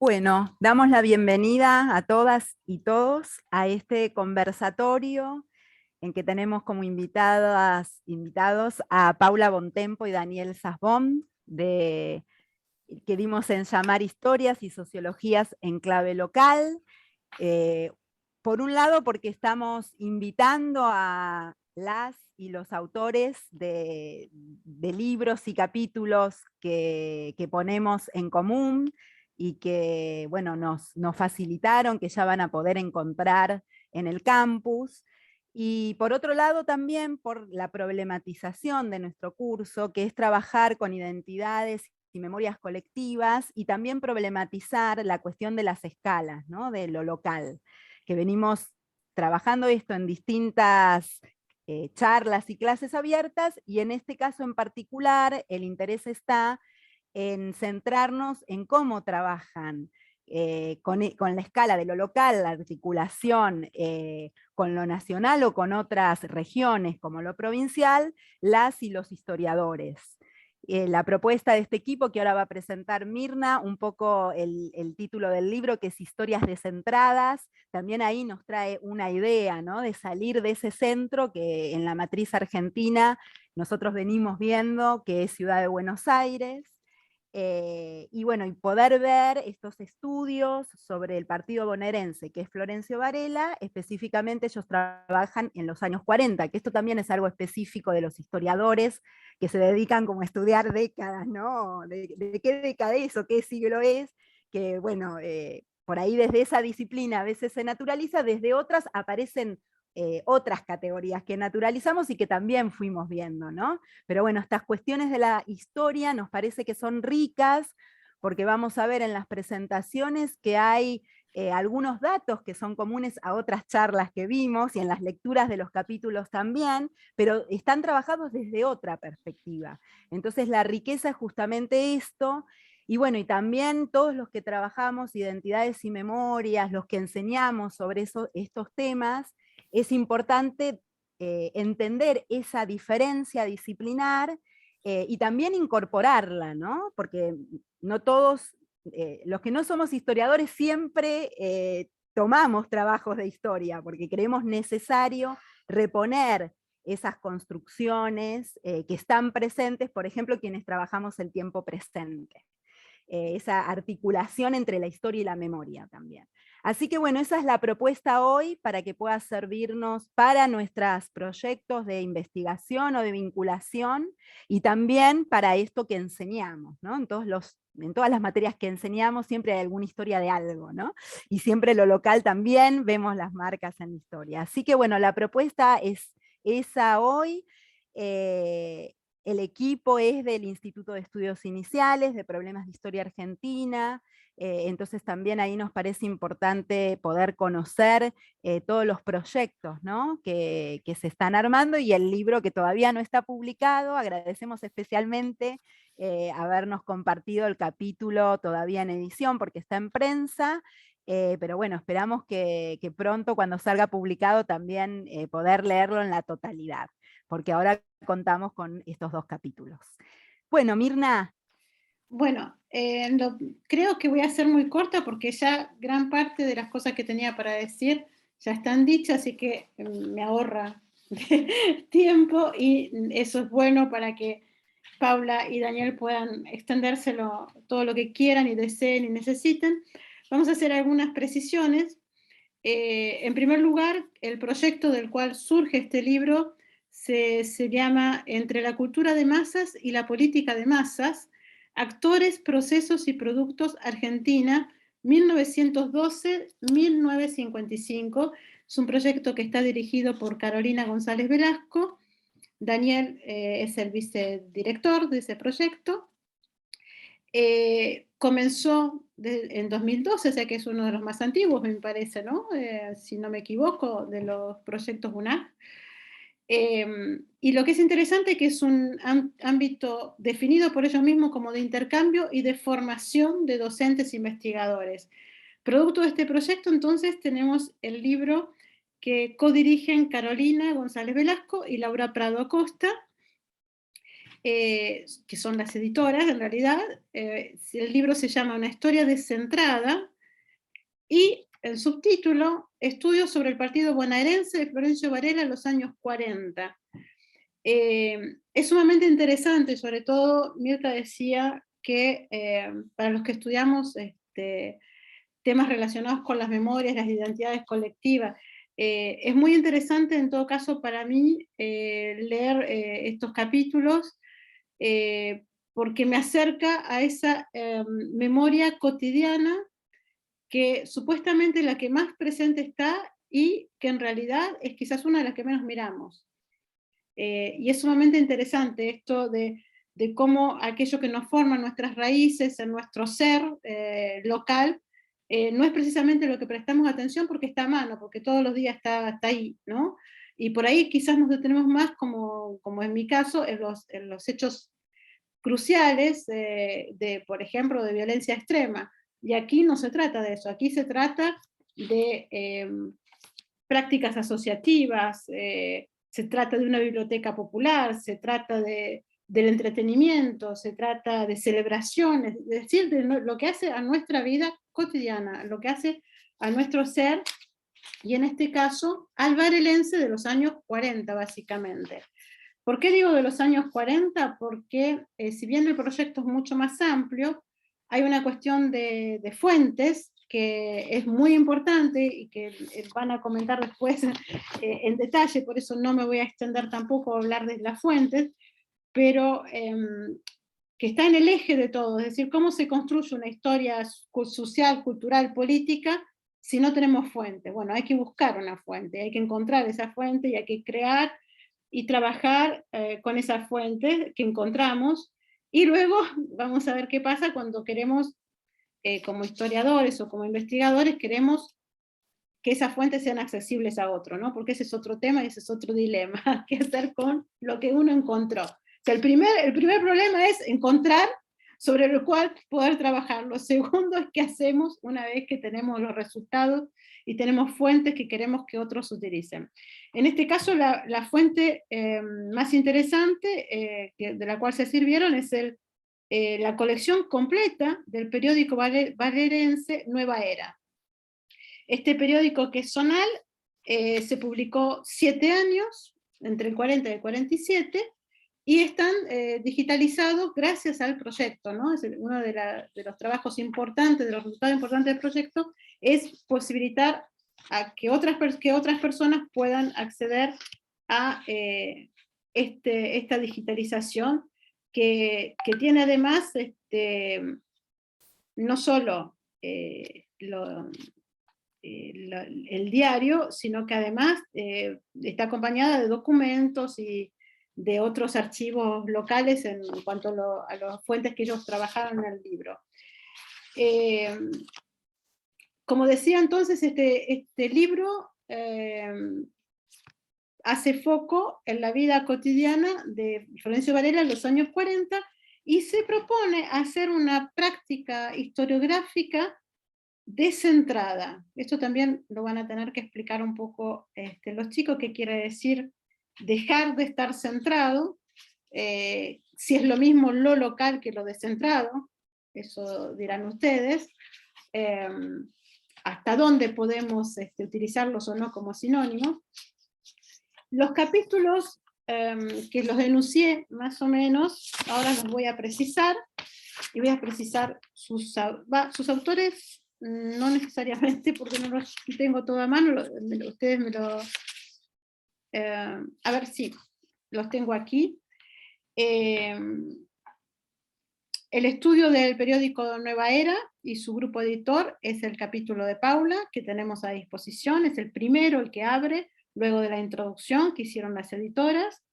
Bueno, damos la bienvenida a todas y todos a este conversatorio en que tenemos como invitados a Paula Bontempo y Daniel Sasbón, que dimos en llamar Historias y Sociologías en Clave Local. Eh, por un lado, porque estamos invitando a las y los autores de libros y capítulos que ponemos en común y que bueno, nos facilitaron, que ya van a poder encontrar en el campus. Y por otro lado también por la problematización de nuestro curso, que es trabajar con identidades y memorias colectivas, y también problematizar la cuestión de las escalas, ¿no? De lo local, que venimos trabajando esto en distintas charlas y clases abiertas, y en este caso en particular el interés está en centrarnos en cómo trabajan con la escala de lo local, la articulación con lo nacional o con otras regiones como lo provincial, las y los historiadores. La propuesta de este equipo que ahora va a presentar Mirna, un poco el título del libro, que es Historias descentradas, también ahí nos trae una idea, ¿no? De salir de ese centro que en la matriz argentina nosotros venimos viendo, que es Ciudad de Buenos Aires. Y bueno, y poder ver estos estudios sobre el partido bonaerense, que es Florencio Varela. Específicamente ellos trabajan en los años 40, que esto también es algo específico de los historiadores, que se dedican como a estudiar décadas, ¿no? De qué década es o qué siglo es, que bueno, por ahí desde esa disciplina a veces se naturaliza, desde otras aparecen otras categorías que naturalizamos y que también fuimos viendo, ¿no? Pero bueno, estas cuestiones de la historia nos parece que son ricas, porque vamos a ver en las presentaciones que hay algunos datos que son comunes a otras charlas que vimos y en las lecturas de los capítulos también, pero están trabajados desde otra perspectiva. Entonces la riqueza es justamente esto, y bueno, y también todos los que trabajamos identidades y memorias, los que enseñamos sobre estos temas, es importante entender esa diferencia disciplinar y también incorporarla, ¿no? Porque no todos, los que no somos historiadores siempre tomamos trabajos de historia, porque creemos necesario reponer esas construcciones que están presentes, por ejemplo, quienes trabajamos el tiempo presente. Esa articulación entre la historia y la memoria también. Así que bueno, esa es la propuesta hoy para que pueda servirnos para nuestros proyectos de investigación o de vinculación y también para esto que enseñamos, ¿no? En todas las materias que enseñamos siempre hay alguna historia de algo, ¿no? Y siempre lo local también vemos las marcas en la historia. Así que bueno, la propuesta es esa hoy. El equipo es del Instituto de Estudios Iniciales, de Problemas de Historia Argentina, entonces también ahí nos parece importante poder conocer todos los proyectos, ¿no? que se están armando, y el libro que todavía no está publicado. Agradecemos especialmente habernos compartido el capítulo todavía en edición porque está en prensa, pero bueno, esperamos que pronto, cuando salga publicado, también poder leerlo en la totalidad, porque ahora contamos con estos dos capítulos. Bueno, Mirna. Bueno, creo que voy a ser muy corta porque ya gran parte de las cosas que tenía para decir ya están dichas, así que me ahorra tiempo y eso es bueno para que Paula y Daniel puedan extendérselo todo lo que quieran y deseen y necesiten. Vamos a hacer algunas precisiones. En primer lugar, el proyecto del cual surge este libro se llama Entre la cultura de masas y la política de masas, actores, procesos y productos Argentina 1912-1955. Es un proyecto que está dirigido por Carolina González Velasco. Daniel es el vicedirector de ese proyecto. Comenzó en 2012, o sea que es uno de los más antiguos, me parece, ¿no? Si no me equivoco, de los proyectos UNAC. Y lo que es interesante es que es un ámbito definido por ellos mismos como de intercambio y de formación de docentes e investigadores. Producto de este proyecto, entonces, tenemos el libro que codirigen Carolina González Velasco y Laura Prado Acosta, que son las editoras en realidad. El libro se llama Una historia descentrada, y el subtítulo, Estudios sobre el partido bonaerense de Florencio Varela en los años 40. Es sumamente interesante, sobre todo Mirta decía que para los que estudiamos temas relacionados con las memorias, las identidades colectivas, es muy interesante en todo caso para mí leer estos capítulos, porque me acerca a esa memoria cotidiana que supuestamente es la que más presente está y que en realidad es quizás una de las que menos miramos. Y es sumamente interesante esto de cómo aquello que nos forma nuestras raíces, en nuestro ser local, no es precisamente lo que prestamos atención porque está a mano, porque todos los días está ahí, ¿no? Y por ahí quizás nos detenemos más, como en mi caso, en los hechos cruciales por ejemplo, de violencia extrema. Y aquí no se trata de eso, aquí se trata de prácticas asociativas, se trata de una biblioteca popular, se trata del entretenimiento, se trata de celebraciones, es decir, de lo que hace a nuestra vida cotidiana, lo que hace a nuestro ser, y en este caso, al varelense de los años 40, básicamente. ¿Por qué digo de los años 40? Porque si bien el proyecto es mucho más amplio, hay una cuestión de fuentes que es muy importante y que van a comentar después en detalle, por eso no me voy a extender tampoco a hablar de las fuentes, pero que está en el eje de todo, es decir, cómo se construye una historia social, cultural, política, si no tenemos fuente. Bueno, hay que buscar una fuente, hay que encontrar esa fuente y hay que crear y trabajar con esa fuente que encontramos, y luego vamos a ver qué pasa cuando queremos, como historiadores o como investigadores, queremos que esas fuentes sean accesibles a otro, ¿no? Porque ese es otro tema y ese es otro dilema, qué hacer con lo que uno encontró. O sea, el primer problema es encontrar sobre el cual poder trabajar. Lo segundo es qué hacemos una vez que tenemos los resultados y tenemos fuentes que queremos que otros utilicen. En este caso, la fuente más interesante de la cual se sirvieron es la colección completa del periódico varerense Nueva Era. Este periódico, que es zonal, se publicó 7 años, entre el 40 y el 47, y están digitalizados gracias al proyecto, ¿no? Es uno de los trabajos importantes, de los resultados importantes del proyecto, es posibilitar a que otras personas puedan acceder a esta digitalización que tiene además no solo el diario, sino que además está acompañada de documentos y de otros archivos locales en cuanto a las fuentes que ellos trabajaron en el libro. Como decía entonces, este libro hace foco en la vida cotidiana de Florencio Varela en los años 40 y se propone hacer una práctica historiográfica descentrada. Esto también lo van a tener que explicar un poco los chicos, qué quiere decir dejar de estar centrado, si es lo mismo lo local que lo descentrado, eso dirán ustedes, hasta dónde podemos utilizarlos o no como sinónimos. Los capítulos que los enuncié más o menos, ahora los voy a precisar, y voy a precisar sus autores, no necesariamente porque no los tengo todo a mano, ustedes me lo... a ver si los tengo aquí. El estudio del periódico Nueva Era y su grupo editor es el capítulo de Paula, que tenemos a disposición, es el primero, el que abre, luego de la introducción que hicieron las editoras.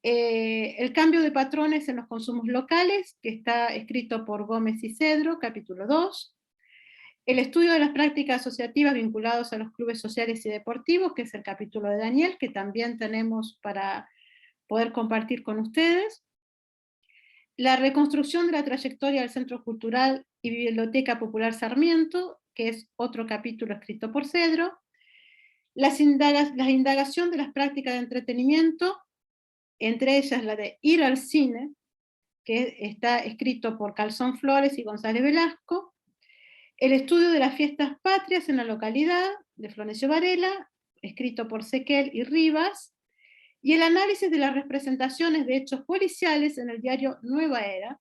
El cambio de patrones en los consumos locales, que está escrito por Gómez y Cedro, capítulo 2. El estudio de las prácticas asociativas vinculadas a los clubes sociales y deportivos, que es el capítulo de Daniel, que también tenemos para poder compartir con ustedes. La reconstrucción de la trayectoria del Centro Cultural y Biblioteca Popular Sarmiento, que es otro capítulo escrito por Cedro. La indagación de las prácticas de entretenimiento, entre ellas la de Ir al cine, que está escrito por Calzón Flores y González Velasco, El estudio de las fiestas patrias en la localidad, de Florencio Varela, escrito por Sequel y Rivas, y el análisis de las representaciones de hechos policiales en el diario Nueva Era,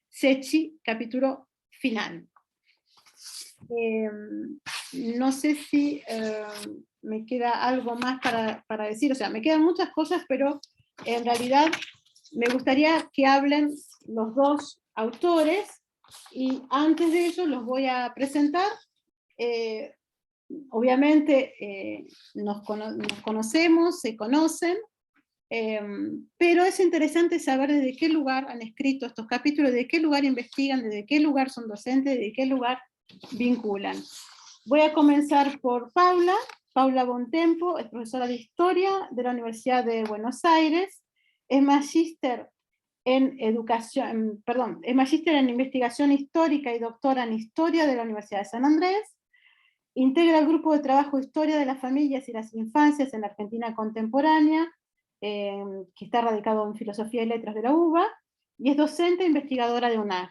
Secchi, capítulo final. No sé si me queda algo más para decir, o sea, me quedan muchas cosas, pero en realidad me gustaría que hablen los dos autores, y antes de ello los voy a presentar. Obviamente nos conocemos, se conocen, pero es interesante saber desde qué lugar han escrito estos capítulos, de qué lugar investigan, desde qué lugar son docentes, de qué lugar vinculan. Voy a comenzar por Paula Bontempo, es profesora de Historia de la Universidad de Buenos Aires, es magíster en es magíster en Investigación Histórica y doctora en Historia de la Universidad de San Andrés, integra el grupo de trabajo Historia de las Familias y las Infancias en la Argentina Contemporánea, que está radicado en Filosofía y Letras de la UBA, y es docente e investigadora de UNAR.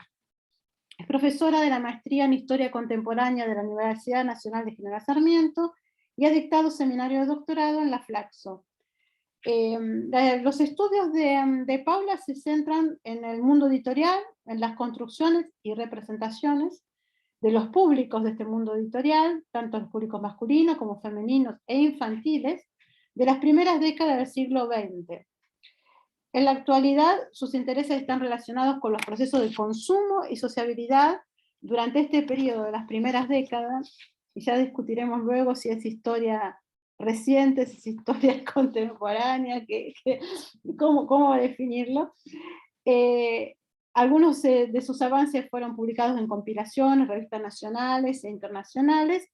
Es profesora de la Maestría en Historia Contemporánea de la Universidad Nacional de General Sarmiento, y ha dictado seminario de doctorado en la Flaxo. Los estudios de Paula se centran en el mundo editorial, en las construcciones y representaciones de los públicos de este mundo editorial, tanto los públicos masculinos como femeninos e infantiles, de las primeras décadas del siglo XX. En la actualidad, sus intereses están relacionados con los procesos de consumo y sociabilidad durante este periodo de las primeras décadas, y ya discutiremos luego si es historia reciente, si es historia contemporánea, cómo definirlo. Algunos de sus avances fueron publicados en compilaciones, revistas nacionales e internacionales,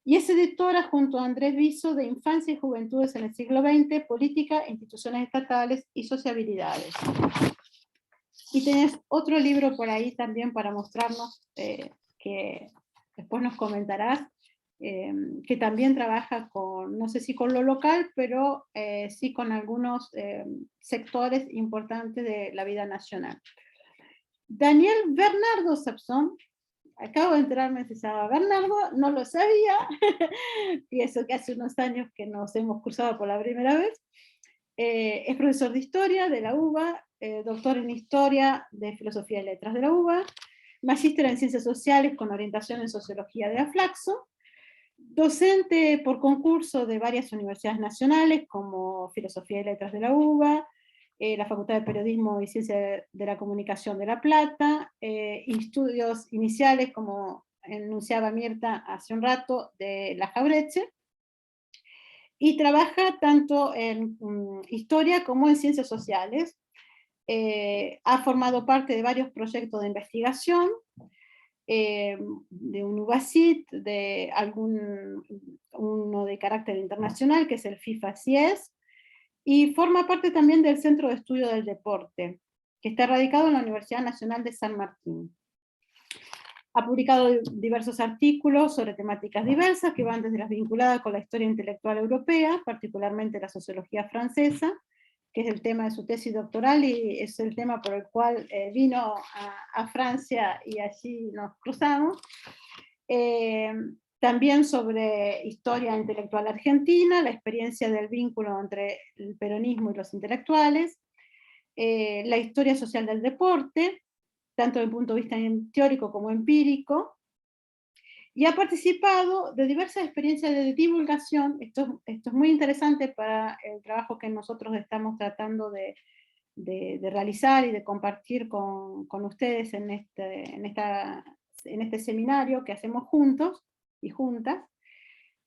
y es editora junto a Andrés Viso de Infancia y Juventudes en el siglo XX, Política, Instituciones Estatales y Sociabilidades. Y tenés otro libro por ahí también para mostrarnos, que después nos comentarás, que también trabaja con, no sé si con lo local, pero sí con algunos sectores importantes de la vida nacional. Daniel Bernardo Sapson, acabo de enterarme si se llama Bernardo, no lo sabía, y eso que hace unos años que nos hemos cruzado por la primera vez. Es profesor de Historia de la UBA, doctor en Historia de Filosofía y Letras de la UBA, magíster en Ciencias Sociales con orientación en Sociología de la Flaxo, docente por concurso de varias universidades nacionales como Filosofía y Letras de la UBA, la Facultad de Periodismo y Ciencia de la Comunicación de La Plata, estudios iniciales, como enunciaba Mirta hace un rato, de La Jauretche, y trabaja tanto en historia como en ciencias sociales. Ha formado parte de varios proyectos de investigación, de un UBACIT, de uno de carácter internacional, que es el FIFA-CIES, y forma parte también del Centro de Estudio del Deporte, que está radicado en la Universidad Nacional de San Martín. Ha publicado diversos artículos sobre temáticas diversas, que van desde las vinculadas con la historia intelectual europea, particularmente la sociología francesa, que es el tema de su tesis doctoral, y es el tema por el cual vino a Francia, y allí nos cruzamos. También sobre historia intelectual argentina, la experiencia del vínculo entre el peronismo y los intelectuales, la historia social del deporte, tanto desde el punto de vista teórico como empírico, y ha participado de diversas experiencias de divulgación. Esto es muy interesante para el trabajo que nosotros estamos tratando de realizar y de compartir con ustedes en este seminario que hacemos juntos y juntas,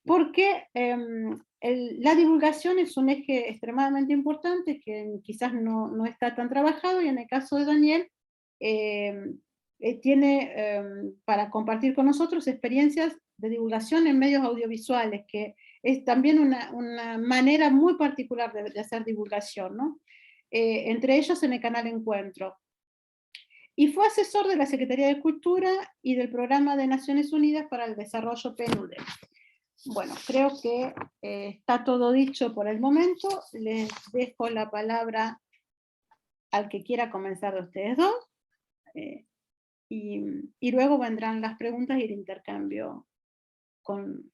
porque la divulgación es un eje extremadamente importante que quizás no está tan trabajado, y en el caso de Daniel, tiene para compartir con nosotros experiencias de divulgación en medios audiovisuales, que es también una manera muy particular de hacer divulgación, ¿no? Entre ellos en el canal Encuentro. Y fue asesor de la Secretaría de Cultura y del Programa de Naciones Unidas para el Desarrollo PNUD. Bueno, creo que está todo dicho por el momento. Les dejo la palabra al que quiera comenzar de ustedes dos, eh, y luego vendrán las preguntas y el intercambio con,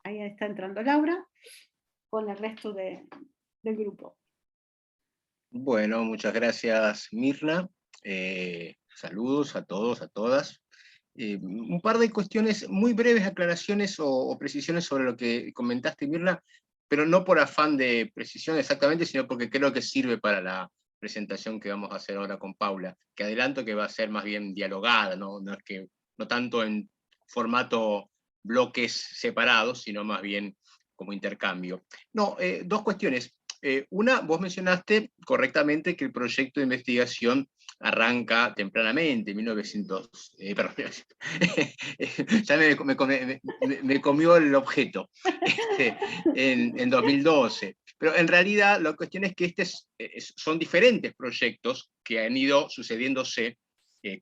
ahí está entrando Laura, con el resto del grupo. Bueno, muchas gracias, Mirna. Saludos a todos, a todas. Un par de cuestiones, muy breves aclaraciones o precisiones sobre lo que comentaste, Mirna, pero no por afán de precisión exactamente, sino porque creo que sirve para la presentación que vamos a hacer ahora con Paula, que adelanto que va a ser más bien dialogada, no tanto en formato bloques separados, sino más bien como intercambio. No, dos cuestiones. Una, vos mencionaste correctamente que el proyecto de investigación arranca tempranamente, 1900, perdón, ya me comió el objeto, en 2012. Pero en realidad la cuestión es que son diferentes proyectos que han ido sucediéndose,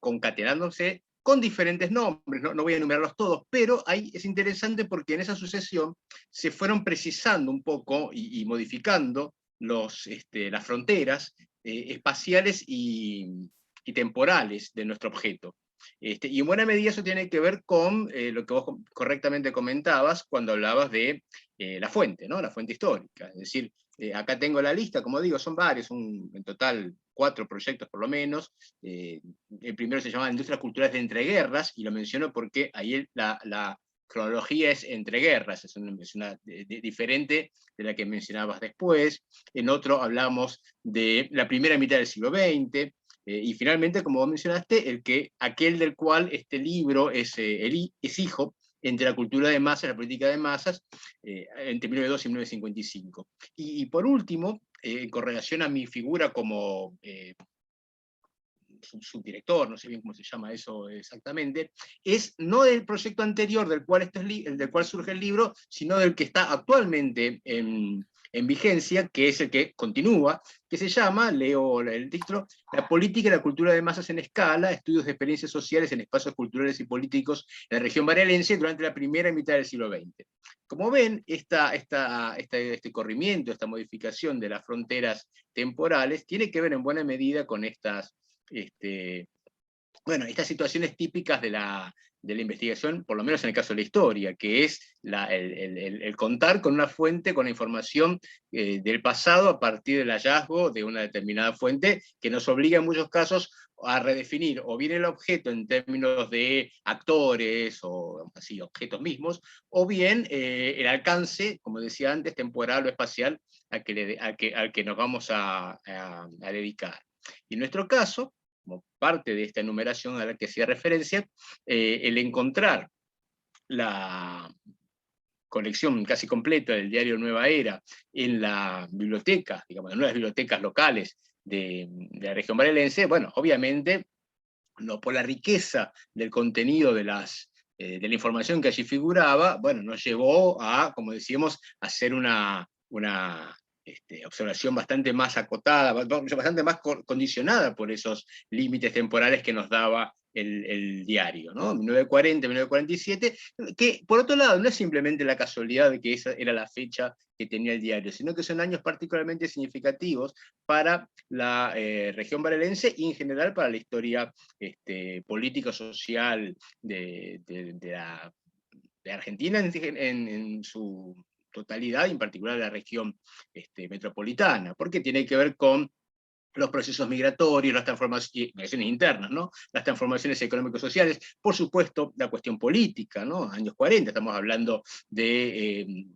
concatenándose con diferentes nombres, no voy a enumerarlos todos, pero ahí es interesante porque en esa sucesión se fueron precisando un poco y modificando las fronteras espaciales y temporales de nuestro objeto. Y en buena medida eso tiene que ver con lo que vos correctamente comentabas cuando hablabas de la fuente, ¿no? La fuente histórica. Es decir, acá tengo la lista, como digo, son varios, en total 4 proyectos por lo menos. El primero se llama Industrias Culturales de Entreguerras, y lo menciono porque ahí la cronología es entre guerras, es una diferente de la que mencionabas después. En otro hablamos de la primera mitad del siglo XX, y finalmente, como vos mencionaste, aquel del cual este libro es hijo, entre la cultura de masas y la política de masas, entre 1902 y 1955. Y por último, con relación a mi figura como subdirector, no sé bien cómo se llama eso exactamente, es no del proyecto anterior del cual surge el libro, sino del que está actualmente en vigencia, que es el que continúa, que se llama, leo el título, La política y la cultura de masas en escala, estudios de experiencias sociales en espacios culturales y políticos en la región bonaerense durante la primera mitad del siglo XX. Como ven, este corrimiento, esta modificación de las fronteras temporales, tiene que ver en buena medida con estas situaciones típicas de la investigación, por lo menos en el caso de la historia, que es el contar con una fuente, con la información del pasado a partir del hallazgo de una determinada fuente, que nos obliga en muchos casos a redefinir o bien el objeto en términos de actores o así, objetos mismos, o bien el alcance, como decía antes, temporal o espacial al que nos vamos a dedicar. Y en nuestro caso, como parte de esta enumeración a la que hacía referencia, el encontrar la colección casi completa del diario Nueva Era en la biblioteca, digamos, en una de las bibliotecas locales de la región bonaerense, bueno, obviamente, no por la riqueza del contenido de la información que allí figuraba, bueno, nos llevó a, como decíamos, hacer una observación bastante más acotada, bastante más condicionada por esos límites temporales que nos daba el diario, ¿no? 1940, 1947, que por otro lado no es simplemente la casualidad de que esa era la fecha que tenía el diario, sino que son años particularmente significativos para la región bonaerense y en general para la historia político-social de Argentina en su totalidad, y en particular la región metropolitana, porque tiene que ver con los procesos migratorios, las transformaciones internas, ¿no? Las transformaciones económico-sociales, por supuesto, la cuestión política, ¿no? Años 40, estamos hablando de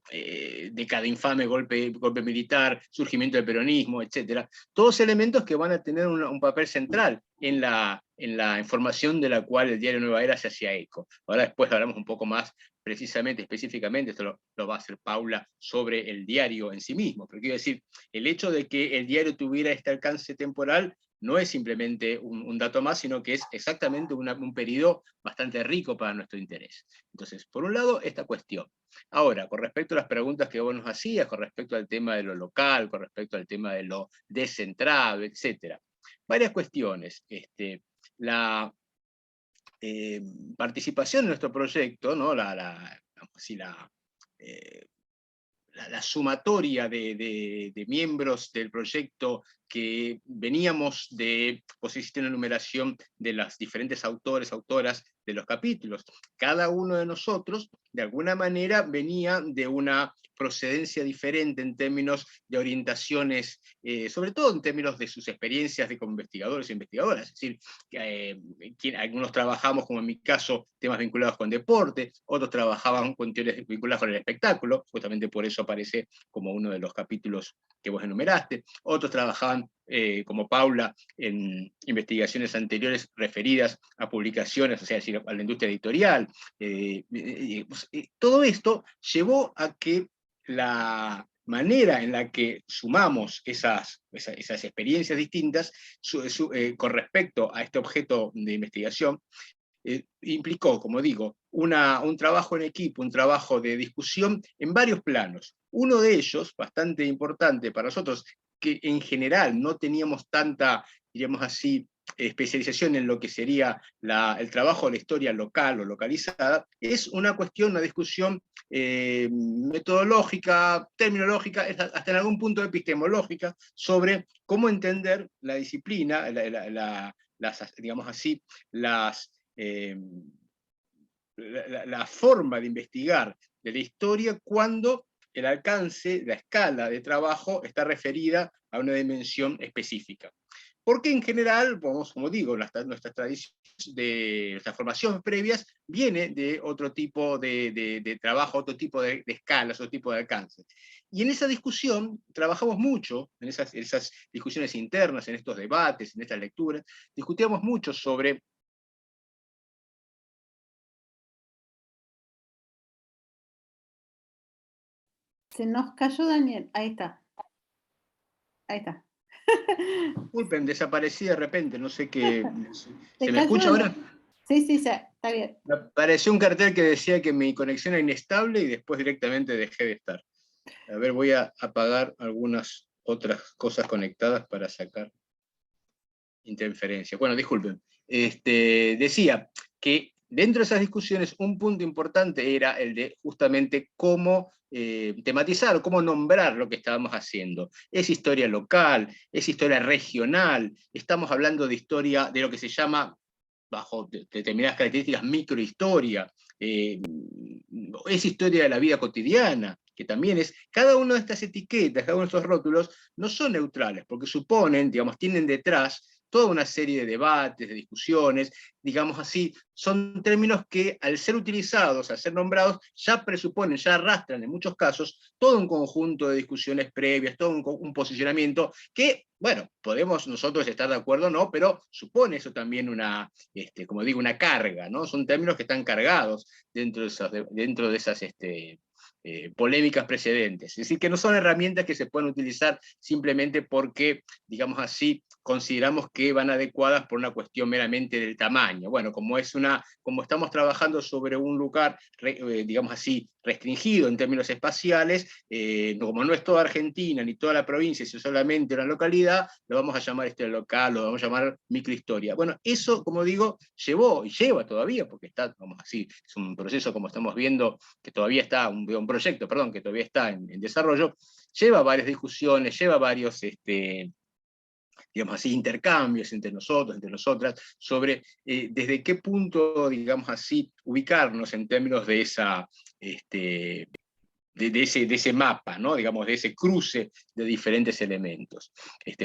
cada infame golpe militar, surgimiento del peronismo, etc. Todos elementos que van a tener un papel central en la información de la cual el diario Nueva Era se hacía eco. Ahora después hablamos un poco más precisamente, específicamente, esto lo va a hacer Paula, sobre el diario en sí mismo, pero quiero decir, el hecho de que el diario tuviera este alcance temporal no es simplemente un dato más, sino que es exactamente un periodo bastante rico para nuestro interés. Entonces, por un lado, esta cuestión. Ahora, con respecto a las preguntas que vos nos hacías, con respecto al tema de lo local, con respecto al tema de lo descentrado, etc. Varias cuestiones. La participación en nuestro proyecto, ¿no? la sumatoria de miembros del proyecto que veníamos de, pues existe una numeración de las diferentes autores, autoras de los capítulos. Cada uno de nosotros, de alguna manera, venía de una procedencia diferente en términos de orientaciones, sobre todo en términos de sus experiencias como investigadores e investigadoras. Es decir, algunos trabajamos, como en mi caso, temas vinculados con deporte, otros trabajaban cuestiones vinculadas con el espectáculo, justamente por eso aparece como uno de los capítulos que vos enumeraste, otros trabajaban, como Paula, en investigaciones anteriores referidas a publicaciones, o sea, a la industria editorial. Todo esto llevó a que la manera en la que sumamos esas experiencias distintas con respecto a este objeto de investigación, implicó, como digo, un trabajo en equipo, un trabajo de discusión en varios planos. Uno de ellos, bastante importante para nosotros, que en general no teníamos tanta, diríamos así, especialización en lo que sería el trabajo de la historia local o localizada, es una cuestión, una discusión metodológica, terminológica, hasta en algún punto epistemológica, sobre cómo entender la disciplina, digamos así, la forma de investigar de la historia cuando el alcance, la escala de trabajo está referida a una dimensión específica. Porque en general, como digo, nuestras tradiciones, nuestras formaciones previas, viene de otro tipo de trabajo, otro tipo de escalas, otro tipo de alcance. Y en esa discusión trabajamos mucho, en esas discusiones internas, en estos debates, en estas lecturas, discutíamos mucho sobre Se nos cayó Daniel. Ahí está. Ahí está. disculpen, desaparecí de repente, no sé qué. ¿Se me cayó escucha ahora? Sí, sí, está bien. Me apareció un cartel que decía que mi conexión era inestable y después directamente dejé de estar. A ver, voy a apagar algunas otras cosas conectadas para sacar interferencia. Bueno, disculpen. Decía que dentro de esas discusiones un punto importante era el de justamente cómo tematizar, cómo nombrar lo que estábamos haciendo. Es historia local, es historia regional, estamos hablando de historia de lo que se llama, bajo determinadas características, microhistoria, es historia de la vida cotidiana, que también es, cada una de estas etiquetas, cada uno de estos rótulos, no son neutrales, porque suponen, digamos, tienen detrás toda una serie de debates, de discusiones, digamos así, son términos que al ser utilizados, al ser nombrados, ya presuponen, ya arrastran en muchos casos todo un conjunto de discusiones previas, todo un posicionamiento que, bueno, podemos nosotros estar de acuerdo o no, pero supone eso también una, como digo, una carga, ¿no? Son términos que están cargados dentro de esas polémicas precedentes. Es decir, que no son herramientas que se pueden utilizar simplemente porque, digamos así, consideramos que van adecuadas por una cuestión meramente del tamaño. Bueno, como estamos trabajando sobre un lugar, digamos así, restringido en términos espaciales, como no es toda Argentina ni toda la provincia, sino solamente una localidad, lo vamos a llamar historia local, lo vamos a llamar microhistoria. Bueno, eso, como digo, llevó y lleva todavía, porque está, vamos así, es un proceso, como estamos viendo, que todavía está, un proyecto, perdón, que todavía está en desarrollo, lleva varias discusiones, lleva varios, digamos así, intercambios entre nosotros, entre nosotras, sobre desde qué punto, digamos así, ubicarnos en términos de esa, de ese mapa, ¿no? Digamos, de ese cruce de diferentes elementos.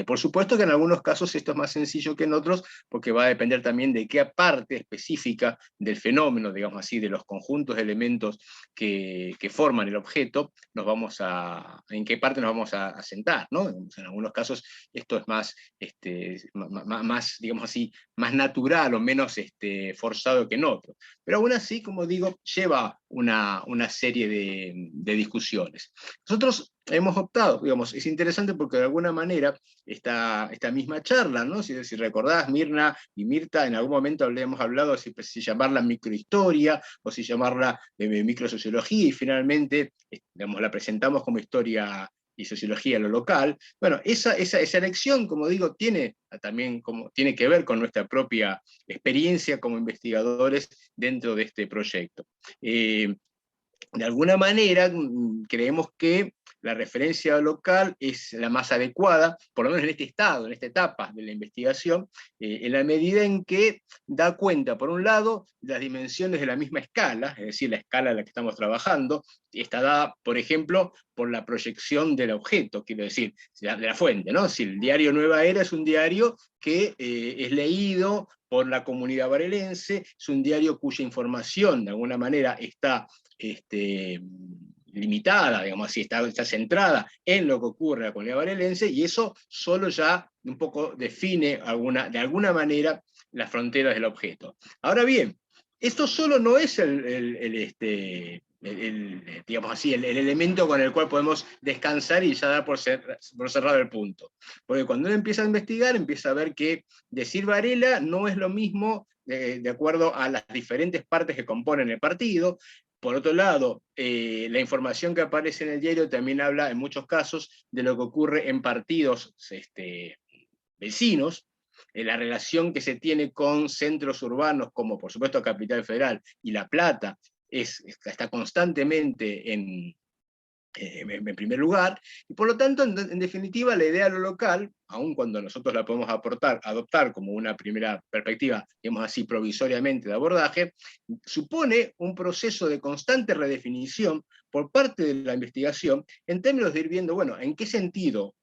Por supuesto que en algunos casos esto es más sencillo que en otros, porque va a depender también de qué parte específica del fenómeno, digamos así, de los conjuntos de elementos que forman el objeto, en qué parte nos vamos a sentar, ¿no? En algunos casos esto es más, más, digamos así, más natural o menos forzado que en otros. Pero aún así, como digo, lleva una serie de discusiones. Nosotros hemos optado, digamos, es interesante porque de alguna manera esta misma charla, ¿no? Si recordás, Mirna y Mirta, en algún momento hemos hablado si llamarla microhistoria o si llamarla microsociología, y finalmente, digamos, la presentamos como historia y sociología en lo local. Bueno, esa elección, como digo, tiene que ver con nuestra propia experiencia como investigadores dentro de este proyecto. de alguna manera creemos que la referencia local es la más adecuada, por lo menos en este estado, en esta etapa de la investigación, en la medida en que da cuenta, por un lado, de las dimensiones de la misma escala, es decir, la escala en la que estamos trabajando, está dada, por ejemplo, por la proyección del objeto, quiero decir, de la fuente, ¿no? Si el diario Nueva Era es un diario que es leído por la comunidad varelense, es un diario cuya información, de alguna manera, está limitada, digamos así, está centrada en lo que ocurre en la comunidad varelense, y eso solo ya un poco define de alguna manera las fronteras del objeto. Ahora bien, esto solo no es digamos así, el elemento con el cual podemos descansar y ya dar por cerrado el punto. Porque cuando uno empieza a investigar, empieza a ver que decir Varela no es lo mismo de acuerdo a las diferentes partes que componen el partido. Por otro lado, la información que aparece en el diario también habla, en muchos casos, de lo que ocurre en partidos vecinos, la relación que se tiene con centros urbanos, como por supuesto Capital Federal y La Plata, está constantemente en primer lugar, y por lo tanto, en definitiva, la idea de lo local, aun cuando nosotros la podemos adoptar como una primera perspectiva, digamos así, provisoriamente de abordaje, supone un proceso de constante redefinición por parte de la investigación, en términos de ir viendo, bueno, en qué sentido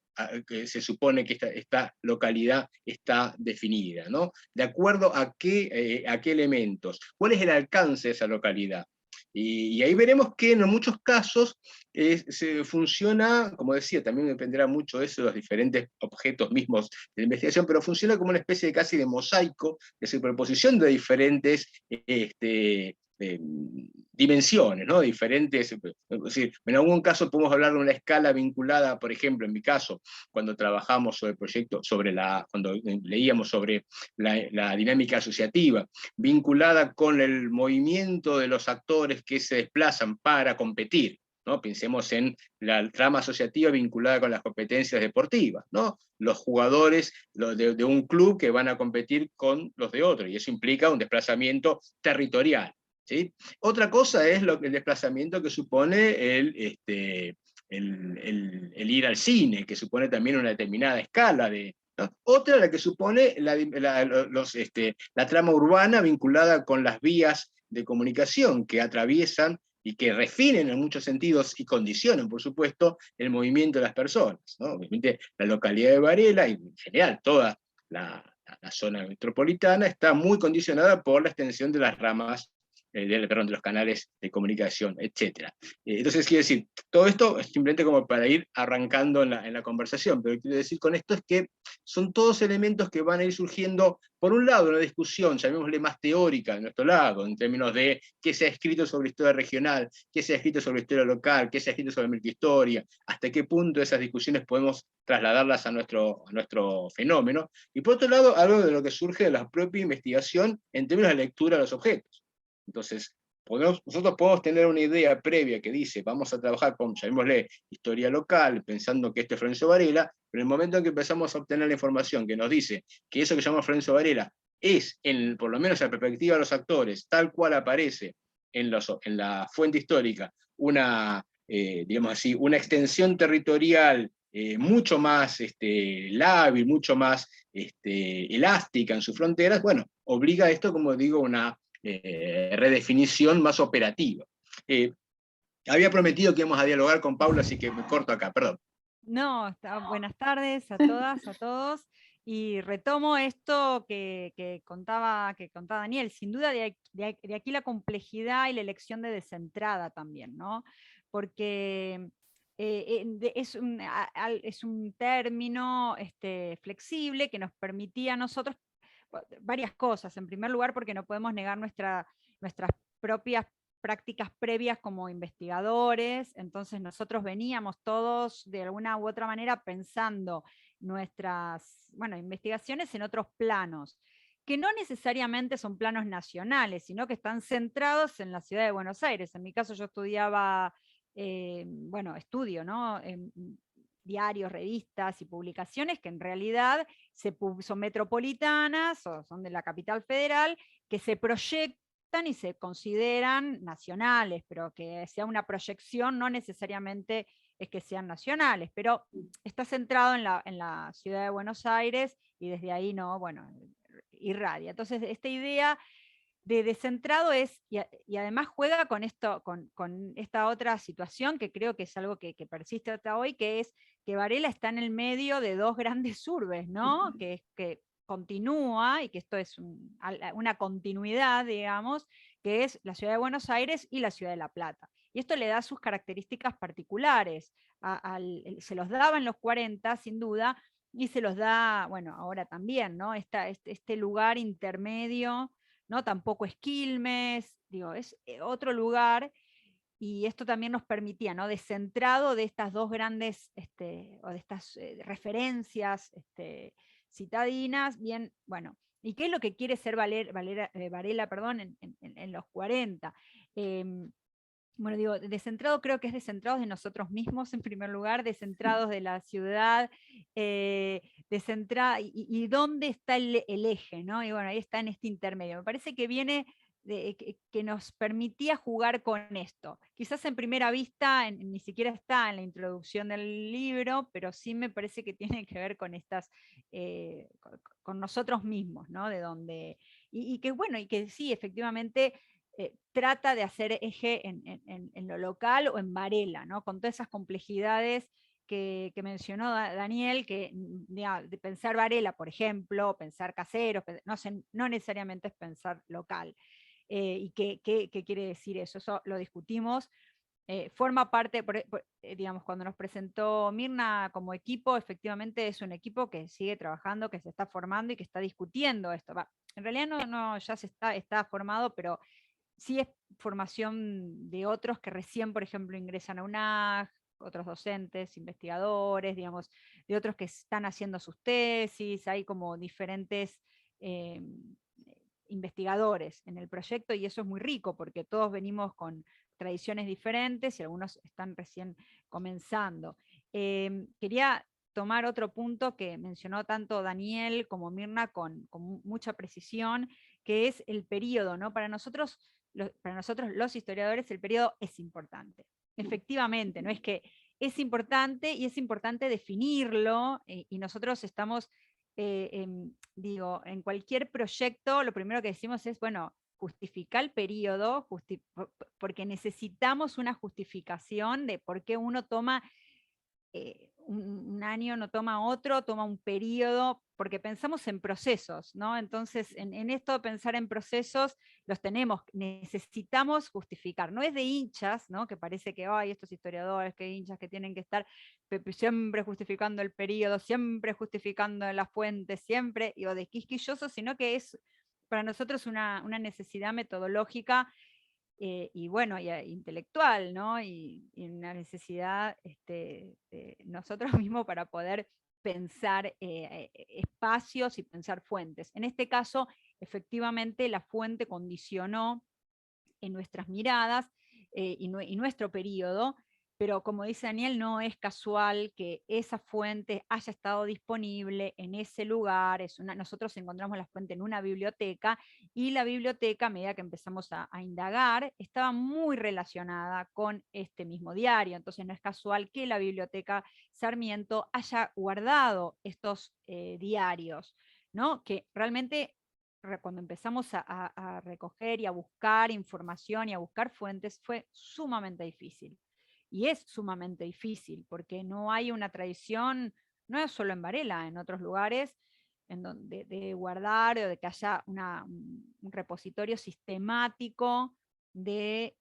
que se supone que esta localidad está definida, ¿no? De acuerdo a qué elementos, cuál es el alcance de esa localidad. Y ahí veremos que en muchos casos se funciona, como decía, también dependerá mucho de eso, de los diferentes objetos mismos de la investigación, pero funciona como una especie de casi de mosaico, de superposición de diferentes dimensiones, ¿no? Diferentes, es decir, en algún caso podemos hablar de una escala vinculada, por ejemplo, en mi caso, cuando trabajamos sobre el proyecto, cuando leíamos sobre la dinámica asociativa, vinculada con el movimiento de los actores que se desplazan para competir, ¿no? Pensemos en la trama asociativa vinculada con las competencias deportivas, ¿no? Los jugadores de un club que van a competir con los de otro, y eso implica un desplazamiento territorial, ¿sí? Otra cosa es el desplazamiento que supone el ir al cine, que supone también una determinada escala ¿no? Otra, la que supone la trama urbana vinculada con las vías de comunicación que atraviesan y que refinen en muchos sentidos y condicionan, por supuesto, el movimiento de las personas, ¿no? Obviamente la localidad de Varela, y en general toda la zona metropolitana, está muy condicionada por la extensión de las ramas de los canales de comunicación, etc. Entonces, quiero decir, todo esto es simplemente como para ir arrancando en la conversación, pero quiero decir con esto es que son todos elementos que van a ir surgiendo, por un lado, una discusión, llamémosle más teórica de nuestro lado, en términos de qué se ha escrito sobre historia regional, qué se ha escrito sobre historia local, qué se ha escrito sobre microhistoria, hasta qué punto esas discusiones podemos trasladarlas a nuestro fenómeno, y por otro lado, algo de lo que surge de la propia investigación en términos de lectura de los objetos. Entonces, nosotros podemos tener una idea previa que dice, vamos a trabajar con, llamémosle, historia local, pensando que esto es Florencio Varela, pero en el momento en que empezamos a obtener la información que nos dice que eso que llamamos Florencio Varela es, por lo menos en la perspectiva de los actores, tal cual aparece en la fuente histórica, digamos así, una extensión territorial mucho más lábil, mucho más elástica en sus fronteras, bueno, obliga a esto, como digo, una redefinición más operativa. Había prometido que íbamos a dialogar con Paula, así que me corto acá, perdón. No, buenas tardes a todas, a todos. Y retomo esto que contaba Daniel. Sin duda de aquí la complejidad y la elección de descentrada también, ¿no? Porque es un término flexible que nos permitía a nosotros varias cosas. En primer lugar, porque no podemos negar nuestras propias prácticas previas como investigadores, entonces nosotros veníamos todos de alguna u otra manera pensando nuestras investigaciones en otros planos, que no necesariamente son planos nacionales, sino que están centrados en la ciudad de Buenos Aires. En mi caso yo estudiaba, estudio, ¿no? Diarios, revistas y publicaciones que en realidad son metropolitanas o son de la capital federal, que se proyectan gustan y se consideran nacionales, pero que sea una proyección no necesariamente es que sean nacionales, pero está centrado en la ciudad de Buenos Aires y desde ahí no, bueno, irradia. Entonces, esta idea de descentrado es, y además juega con esto, con esta otra situación que creo que es algo que persiste hasta hoy, que es que Varela está en el medio de dos grandes urbes, ¿no? Que continúa, y que esto es una continuidad, digamos, que es la ciudad de Buenos Aires y la ciudad de La Plata. Y esto le da sus características particulares. Se los daba en los 40, sin duda, y se los da, bueno, ahora también, ¿no? Este lugar intermedio, ¿no? Tampoco es Quilmes, digo, es otro lugar, y esto también nos permitía, ¿no? Descentrado de estas dos grandes, o de estas referencias citadinas, bien, bueno, ¿y qué es lo que quiere ser Varela, perdón, en los 40? Bueno, digo, descentrado creo que es descentrados de nosotros mismos en primer lugar, descentrados de la ciudad, y dónde está el eje, ¿no? Y bueno, ahí está en este intermedio. Me parece que viene que nos permitía jugar con esto. Quizás en primera vista ni siquiera está en la introducción del libro, pero sí me parece que tiene que ver con estas, con nosotros mismos, ¿no? De donde, y que bueno, y que sí, efectivamente, trata de hacer eje en lo local o en Varela, ¿no? Con todas esas complejidades que mencionó Daniel, que de pensar Varela, por ejemplo, pensar Caseros, no necesariamente es pensar local. ¿Y qué quiere decir eso? Eso lo discutimos. Forma parte, digamos, cuando nos presentó Mirna como equipo, efectivamente es un equipo que sigue trabajando, que se está formando y que está discutiendo esto. En realidad no ya está formado, pero sí es formación de otros que recién, por ejemplo, ingresan a UNAG, otros docentes, investigadores, digamos, de otros que están haciendo sus tesis, hay como diferentes investigadores en el proyecto, y eso es muy rico porque todos venimos con tradiciones diferentes y algunos están recién comenzando. Quería tomar otro punto que mencionó tanto Daniel como Mirna con mucha precisión, que es el periodo, ¿no? Para nosotros los historiadores el periodo es importante. Efectivamente, no es que es importante, y es importante definirlo, y nosotros estamos, digo, en cualquier proyecto, lo primero que decimos es, bueno, justificar el periodo, porque necesitamos una justificación de por qué uno toma un año, no toma otro, toma un periodo, porque pensamos en procesos, ¿no? Entonces, en esto de pensar en procesos, los necesitamos justificar. No es de hinchas, ¿no? Que parece que, ay, estos historiadores, que hinchas que tienen que estar siempre justificando el periodo, siempre justificando las fuentes, siempre, o de quisquillosos, sino que es para nosotros una necesidad metodológica, y bueno, intelectual, ¿no? Y una necesidad de nosotros mismos para poder pensar espacios y pensar fuentes. En este caso, efectivamente, la fuente condicionó en nuestras miradas y nuestro periodo, pero como dice Daniel, no es casual que esa fuente haya estado disponible en ese lugar. Nosotros encontramos la fuente en una biblioteca, y la biblioteca, a medida que empezamos a indagar, estaba muy relacionada con este mismo diario. Entonces no es casual que la biblioteca Sarmiento haya guardado estos diarios, ¿no? Que realmente, cuando empezamos a recoger y a buscar información y a buscar fuentes, fue sumamente difícil. Y es sumamente difícil, porque no hay una tradición, no es solo en Varela, en otros lugares, de guardar, o de que haya un repositorio sistemático de,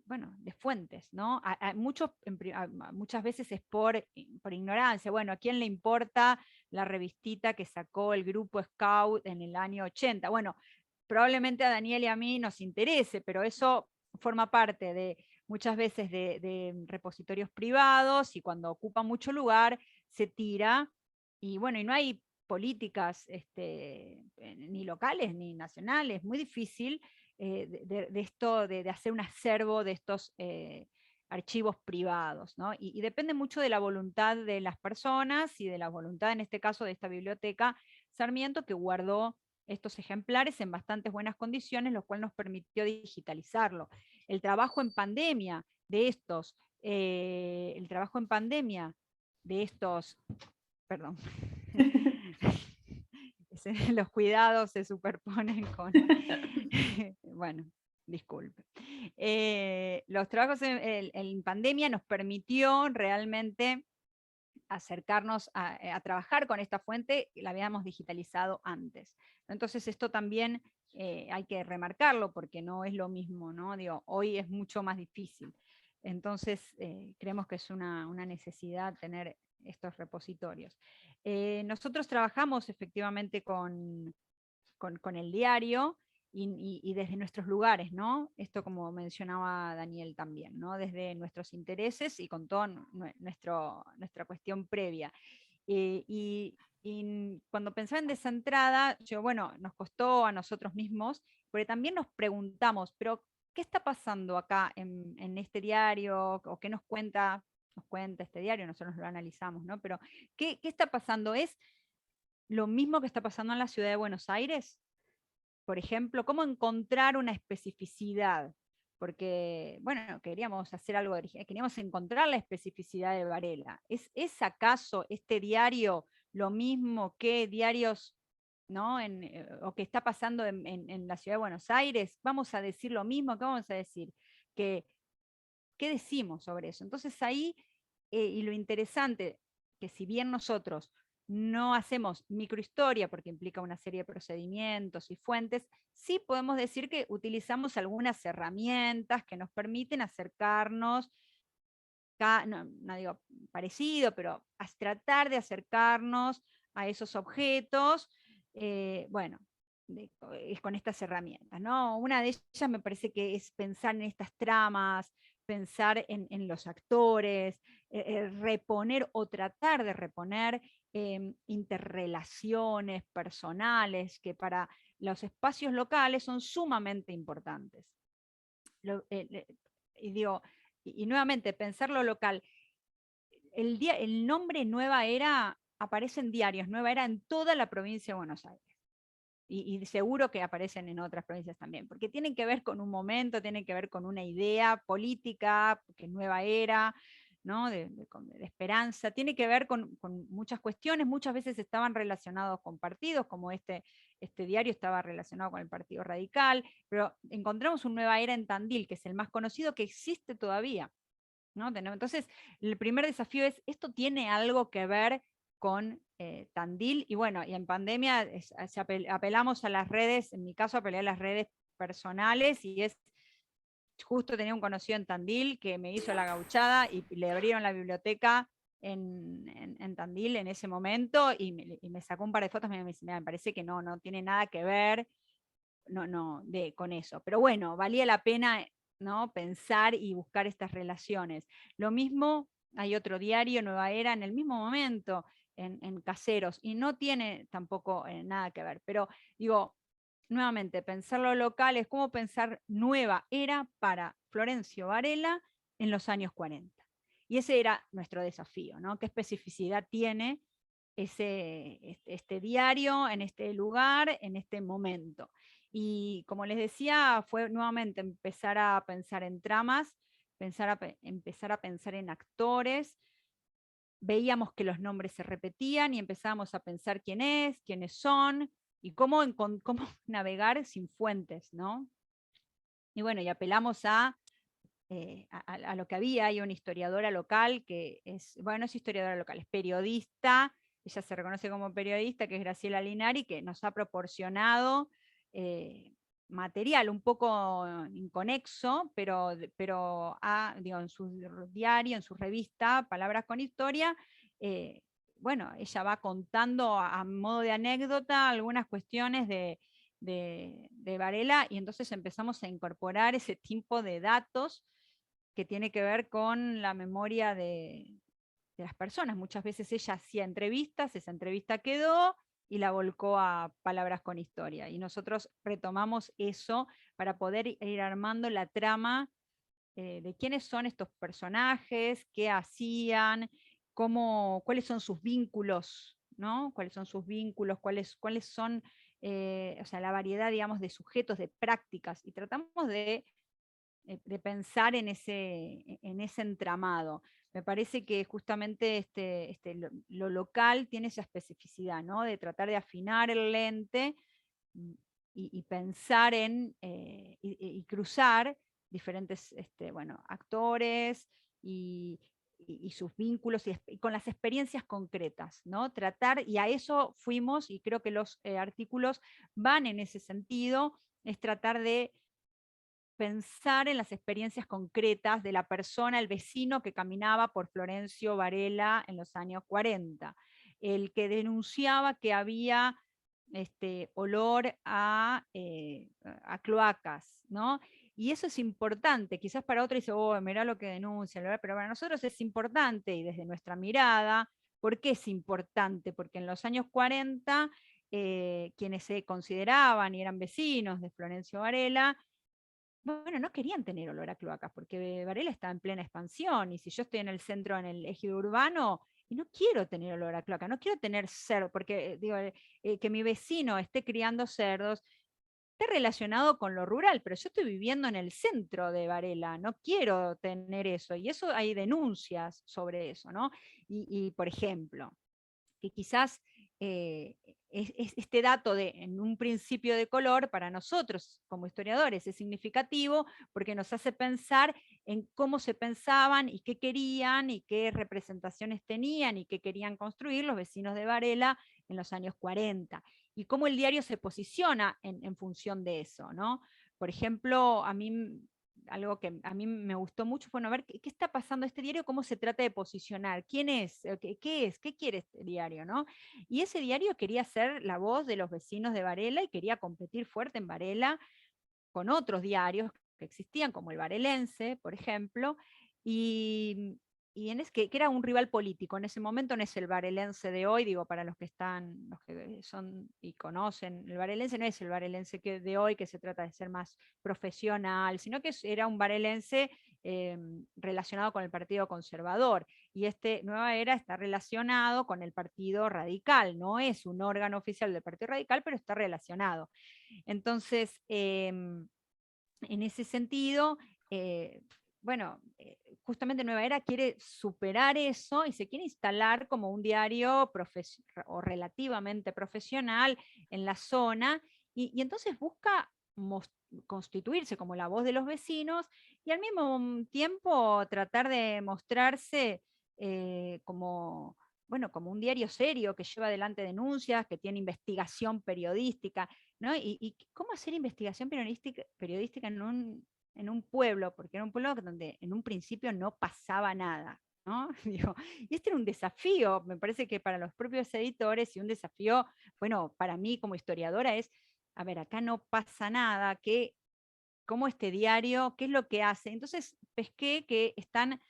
bueno, de fuentes, ¿no? Muchas veces es por ignorancia. Bueno, ¿a quién le importa la revistita que sacó el grupo Scout en el año 80? Bueno, probablemente a Daniel y a mí nos interese, pero eso forma parte de muchas veces de repositorios privados, y cuando ocupa mucho lugar se tira, y bueno, y no hay políticas ni locales ni nacionales, muy difícil de esto, de hacer un acervo de estos archivos privados, ¿no? Y depende mucho de la voluntad de las personas y de la voluntad, en este caso, de esta biblioteca Sarmiento, que guardó estos ejemplares en bastantes buenas condiciones, lo cual nos permitió digitalizarlo. El trabajo en pandemia de estos, perdón, los cuidados se superponen con, bueno, disculpe. Los trabajos en pandemia nos permitió realmente acercarnos a trabajar con esta fuente, la habíamos digitalizado antes. Entonces esto también hay que remarcarlo porque no es lo mismo, ¿no? Digo, hoy es mucho más difícil. Entonces creemos que es una necesidad tener estos repositorios. Nosotros trabajamos efectivamente con el diario y desde nuestros lugares, ¿no? Esto como mencionaba Daniel también, ¿no? Desde nuestros intereses y con toda nuestra cuestión previa. Y cuando pensaba en Desentrada, yo, bueno, nos costó a nosotros mismos, porque también nos preguntamos, pero ¿qué está pasando acá en este diario? ¿O qué nos cuenta este diario? Nosotros lo analizamos, ¿no? Pero ¿qué está pasando? ¿Es lo mismo que está pasando en la ciudad de Buenos Aires? Por ejemplo, ¿cómo encontrar una especificidad? Porque, bueno, queríamos hacer algo original, queríamos encontrar la especificidad de Varela. ¿Es acaso este diario lo mismo que diarios, ¿no? O que está pasando en la ciudad de Buenos Aires? ¿Vamos a decir lo mismo? ¿Qué vamos a decir? ¿Qué decimos sobre eso? Entonces ahí, y lo interesante, que si bien nosotros no hacemos microhistoria porque implica una serie de procedimientos y fuentes, sí podemos decir que utilizamos algunas herramientas que nos permiten acercarnos, no digo parecido, pero tratar de acercarnos a esos objetos, bueno, con estas herramientas, ¿no? Una de ellas me parece que es pensar en estas tramas, pensar en los actores, reponer o tratar de reponer interrelaciones personales que para los espacios locales son sumamente importantes. Y digo, y nuevamente, pensar lo local. El nombre Nueva Era aparece en diarios, Nueva Era en toda la provincia de Buenos Aires. Y seguro que aparecen en otras provincias también, porque tienen que ver con un momento, tienen que ver con una idea política, que Nueva Era, ¿no? de esperanza, tiene que ver con muchas cuestiones, muchas veces estaban relacionados con partidos, como este diario estaba relacionado con el Partido Radical, pero encontramos un Nueva Era en Tandil, que es el más conocido, que existe todavía, ¿no? Entonces, el primer desafío es, ¿esto tiene algo que ver con Tandil? Y bueno, y en pandemia apelamos a las redes, en mi caso apelé a las redes personales, y justo tenía un conocido en Tandil que me hizo la gauchada y le abrieron la biblioteca en Tandil en ese momento y me sacó un par de fotos, me dice, me parece que no tiene nada que ver con eso. Pero bueno, valía la pena, ¿no? Pensar y buscar estas relaciones. Lo mismo, hay otro diario, Nueva Era, en el mismo momento, en Caseros, y no tiene tampoco nada que ver. Pero digo, nuevamente, pensar lo local es como pensar Nueva Era para Florencio Varela en los años 40. Y ese era nuestro desafío, ¿no? ¿Qué especificidad tiene este diario en este lugar, en este momento? Y como les decía, fue nuevamente empezar a pensar en tramas, empezar a pensar en actores. Veíamos que los nombres se repetían y empezábamos a pensar quiénes son y cómo navegar sin fuentes, ¿no? Y bueno, y apelamos a lo que había. Hay una historiadora local que no es historiadora local, es periodista, ella se reconoce como periodista, que es Graciela Linari, que nos ha proporcionado material un poco inconexo, pero en su diario, en su revista, Palabras con Historia, bueno, ella va contando a modo de anécdota algunas cuestiones de Varela, y entonces empezamos a incorporar ese tipo de datos que tiene que ver con la memoria de las personas. Muchas veces ella hacía entrevistas, esa entrevista quedó y la volcó a Palabras con Historia. Y nosotros retomamos eso para poder ir armando la trama de quiénes son estos personajes, qué hacían, cuáles son sus vínculos, ¿no? Cuáles son sus vínculos, cuáles son o sea, la variedad, digamos, de sujetos, de prácticas, y tratamos de pensar en ese entramado. Me parece que justamente lo local tiene esa especificidad, ¿no? De tratar de afinar el lente y pensar y cruzar diferentes bueno, actores y sus vínculos y con las experiencias concretas, ¿no? Tratar, y a eso fuimos, y creo que los artículos van en ese sentido, es tratar de pensar en las experiencias concretas de la persona, el vecino que caminaba por Florencio Varela en los años 40, el que denunciaba que había olor a cloacas, ¿no? Y eso es importante, quizás para otros dice, oh, mirá lo que denuncia, pero para nosotros es importante, y desde nuestra mirada, ¿por qué es importante? Porque en los años 40, quienes se consideraban y eran vecinos de Florencio Varela, bueno, no querían tener olor a cloacas, porque Varela está en plena expansión, y si yo estoy en el centro, en el ejido urbano, y no quiero tener olor a cloaca, no quiero tener cerdo, porque digo, que mi vecino esté criando cerdos, está relacionado con lo rural, pero yo estoy viviendo en el centro de Varela, no quiero tener eso, y eso hay denuncias sobre eso, ¿no? Y por ejemplo, que quizás este dato en un principio de color para nosotros como historiadores es significativo porque nos hace pensar en cómo se pensaban y qué querían y qué representaciones tenían y qué querían construir los vecinos de Varela en los años 40 y cómo el diario se posiciona en función de eso, ¿no? Por ejemplo, algo que a mí me gustó mucho fue ver qué está pasando este diario, cómo se trata de posicionar, quién es, qué es, qué quiere este diario, ¿no? Y ese diario quería ser la voz de los vecinos de Varela y quería competir fuerte en Varela con otros diarios que existían, como el Varelense, por ejemplo, y que era un rival político. En ese momento no es el Varelense de hoy, digo, para los que son y conocen, el Varelense no es el Varelense de hoy, que se trata de ser más profesional, sino que era un Varelense relacionado con el Partido Conservador. Y Nueva Era está relacionado con el Partido Radical, no es un órgano oficial del Partido Radical, pero está relacionado. Entonces, en ese sentido, bueno, justamente Nueva Era quiere superar eso y se quiere instalar como un diario o relativamente profesional en la zona, y entonces busca constituirse como la voz de los vecinos y al mismo tiempo tratar de mostrarse como, bueno, como un diario serio que lleva adelante denuncias, que tiene investigación periodística, ¿no? Y cómo hacer investigación periodística en un pueblo, porque era un pueblo donde en un principio no pasaba nada, ¿no? Digo, y este era un desafío, me parece que para los propios editores, y un desafío, bueno, para mí como historiadora es, a ver, acá no pasa nada, ¿cómo este diario, qué es lo que hace? Entonces pesqué que están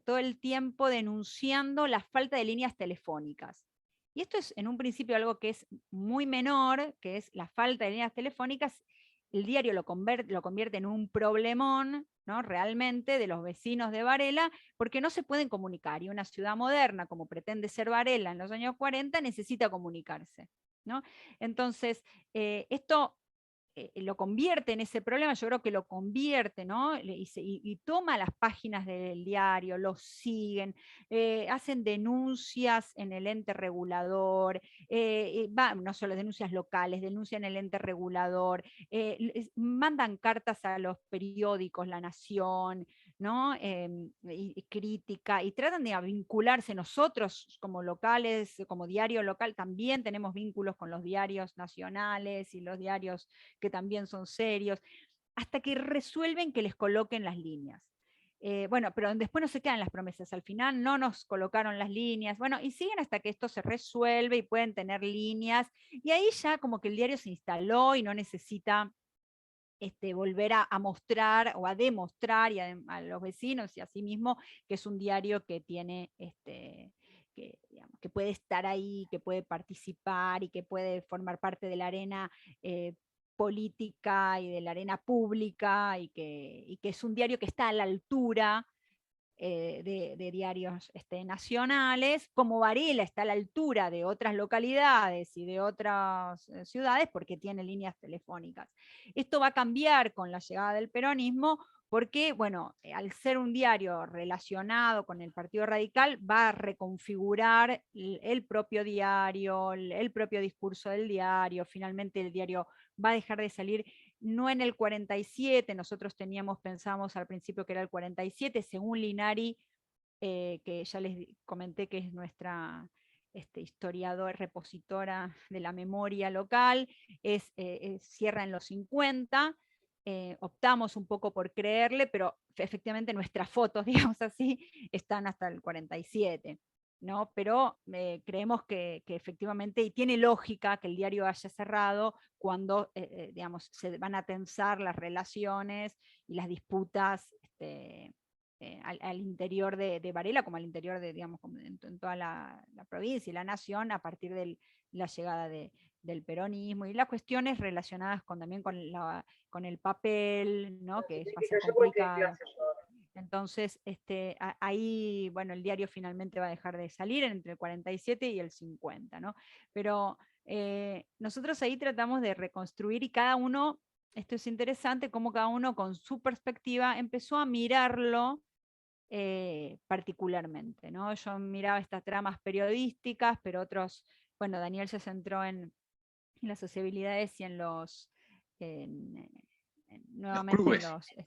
todo el tiempo denunciando la falta de líneas telefónicas. Y esto es en un principio algo que es muy menor, que es la falta de líneas telefónicas. El diario lo convierte en un problemón, ¿no? Realmente, de los vecinos de Varela, porque no se pueden comunicar. Y una ciudad moderna, como pretende ser Varela en los años 40, necesita comunicarse, ¿no? Entonces, esto lo convierte en ese problema, yo creo que lo convierte, ¿no? Y toma las páginas del diario, los siguen, hacen denuncias en el ente regulador, no solo denuncias locales, denuncian el ente regulador, mandan cartas a los periódicos, La Nación, ¿no? Y crítica, y tratan de vincularse. Nosotros como locales, como diario local, también tenemos vínculos con los diarios nacionales y los diarios que también son serios, hasta que resuelven que les coloquen las líneas. Bueno, pero después no se quedan las promesas, al final no nos colocaron las líneas, bueno, y siguen hasta que esto se resuelve y pueden tener líneas, y ahí ya como que el diario se instaló y no necesita volver a mostrar o a demostrar a los vecinos y a sí mismo que es un diario que tiene digamos, que puede estar ahí, que puede participar y que puede formar parte de la arena política y de la arena pública, y que es un diario que está a la altura de diarios nacionales. Como Varela está a la altura de otras localidades y de otras ciudades, porque tiene líneas telefónicas. Esto va a cambiar con la llegada del peronismo, porque, bueno, al ser un diario relacionado con el Partido Radical, va a reconfigurar el propio diario, el propio discurso del diario. Finalmente el diario va a dejar de salir no en el 47, nosotros pensamos al principio que era el 47, según Linari, que ya les comenté que es nuestra historiadora, repositora de la memoria local, cierra en los 50. Optamos un poco por creerle, pero efectivamente nuestras fotos, digamos así, están hasta el 47. ¿no? Pero creemos que efectivamente, y tiene lógica que el diario haya cerrado cuando digamos, se van a tensar las relaciones y las disputas al interior de Varela, como al interior de, digamos, en toda la provincia y la nación, a partir de la llegada del peronismo, y las cuestiones relacionadas también con el papel, ¿no? Que va a ser complicado. Entonces, ahí, bueno, el diario finalmente va a dejar de salir entre el 47 y el 50, ¿no? Pero nosotros ahí tratamos de reconstruir, y cada uno, esto es interesante, cómo cada uno con su perspectiva empezó a mirarlo particularmente, ¿no? Yo miraba estas tramas periodísticas, pero otros, bueno, Daniel se centró en las sociabilidades y en los... nuevamente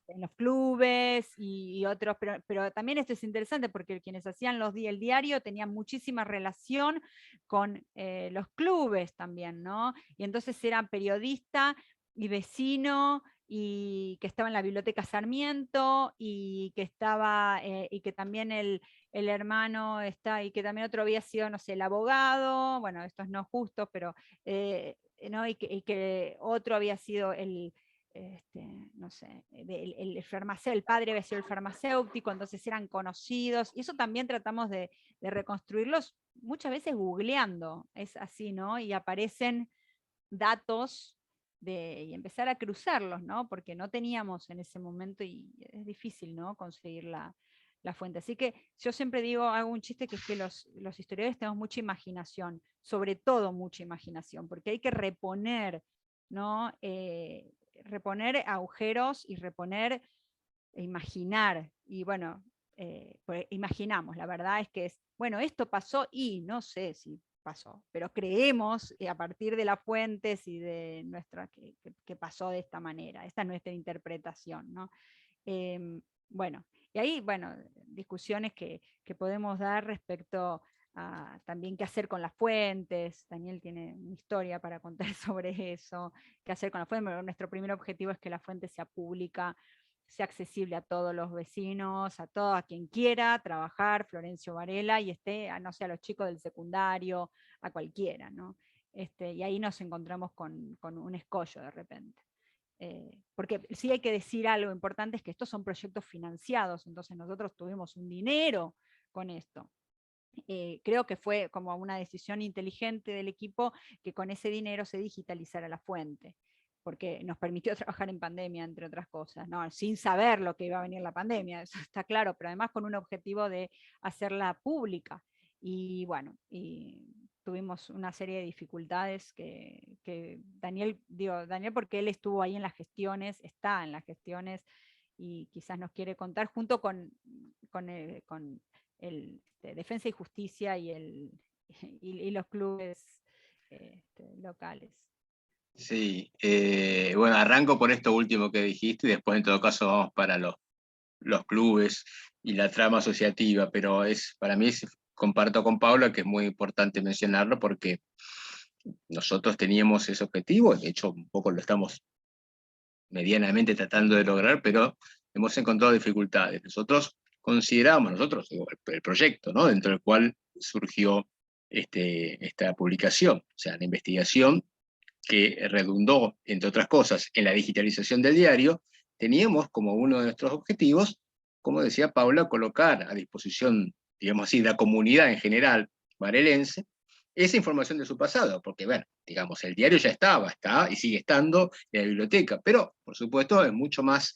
en los clubes y otros, pero también esto es interesante porque quienes hacían el diario tenían muchísima relación con los clubes también, ¿no? Y entonces eran periodista y vecino, y que estaba en la biblioteca Sarmiento, y que estaba, y que también el hermano está, y que también otro había sido, no sé, el abogado, bueno, esto es no justo, pero, ¿no? y que otro había sido no sé, el padre había sido el farmacéutico, entonces eran conocidos, y eso también tratamos de reconstruirlos, muchas veces googleando, es así, ¿no? Y aparecen datos y empezar a cruzarlos, ¿no? Porque no teníamos en ese momento, y es difícil, ¿no? Conseguir la fuente. Así que yo siempre digo, hago un chiste, que es que los historiadores tenemos mucha imaginación, sobre todo mucha imaginación, porque hay que reponer, ¿no? Reponer agujeros y reponer, imaginar, y bueno, pues imaginamos, la verdad es que bueno, esto pasó y no sé si pasó, pero creemos a partir de las fuentes y de nuestra, que pasó de esta manera, esta es nuestra interpretación, ¿no? Bueno, y ahí, bueno, discusiones que podemos dar respecto a también qué hacer con las fuentes. Daniel tiene una historia para contar sobre eso, qué hacer con las fuentes. Pero nuestro primer objetivo es que la fuente sea pública, sea accesible a todos los vecinos, a quien quiera trabajar Florencio Varela, y no sé, a los chicos del secundario, a cualquiera, ¿no? Y ahí nos encontramos con un escollo de repente. Porque sí hay que decir algo importante, es que estos son proyectos financiados, entonces nosotros tuvimos un dinero con esto. Creo que fue como una decisión inteligente del equipo que con ese dinero se digitalizara la fuente, porque nos permitió trabajar en pandemia, entre otras cosas, ¿no? Sin saber lo que iba a venir la pandemia, eso está claro, pero además con un objetivo de hacerla pública. Y bueno, tuvimos una serie de dificultades que Daniel porque él estuvo ahí en las gestiones, está en las gestiones, y quizás nos quiere contar, junto con el Defensa y Justicia y los clubes locales. Sí, bueno, arranco por esto último que dijiste, y después en todo caso vamos para los clubes y la trama asociativa, pero para mí comparto con Paula que es muy importante mencionarlo, porque nosotros teníamos ese objetivo, de hecho un poco lo estamos medianamente tratando de lograr, pero hemos encontrado dificultades. Nosotros consideramos, el proyecto, ¿no? Dentro del cual surgió esta publicación, o sea, la investigación que redundó, entre otras cosas, en la digitalización del diario, teníamos como uno de nuestros objetivos, como decía Paula, colocar a disposición, digamos así, de la comunidad en general varelense, esa información de su pasado, porque bueno, digamos, el diario ya está y sigue estando en la biblioteca, pero por supuesto es mucho más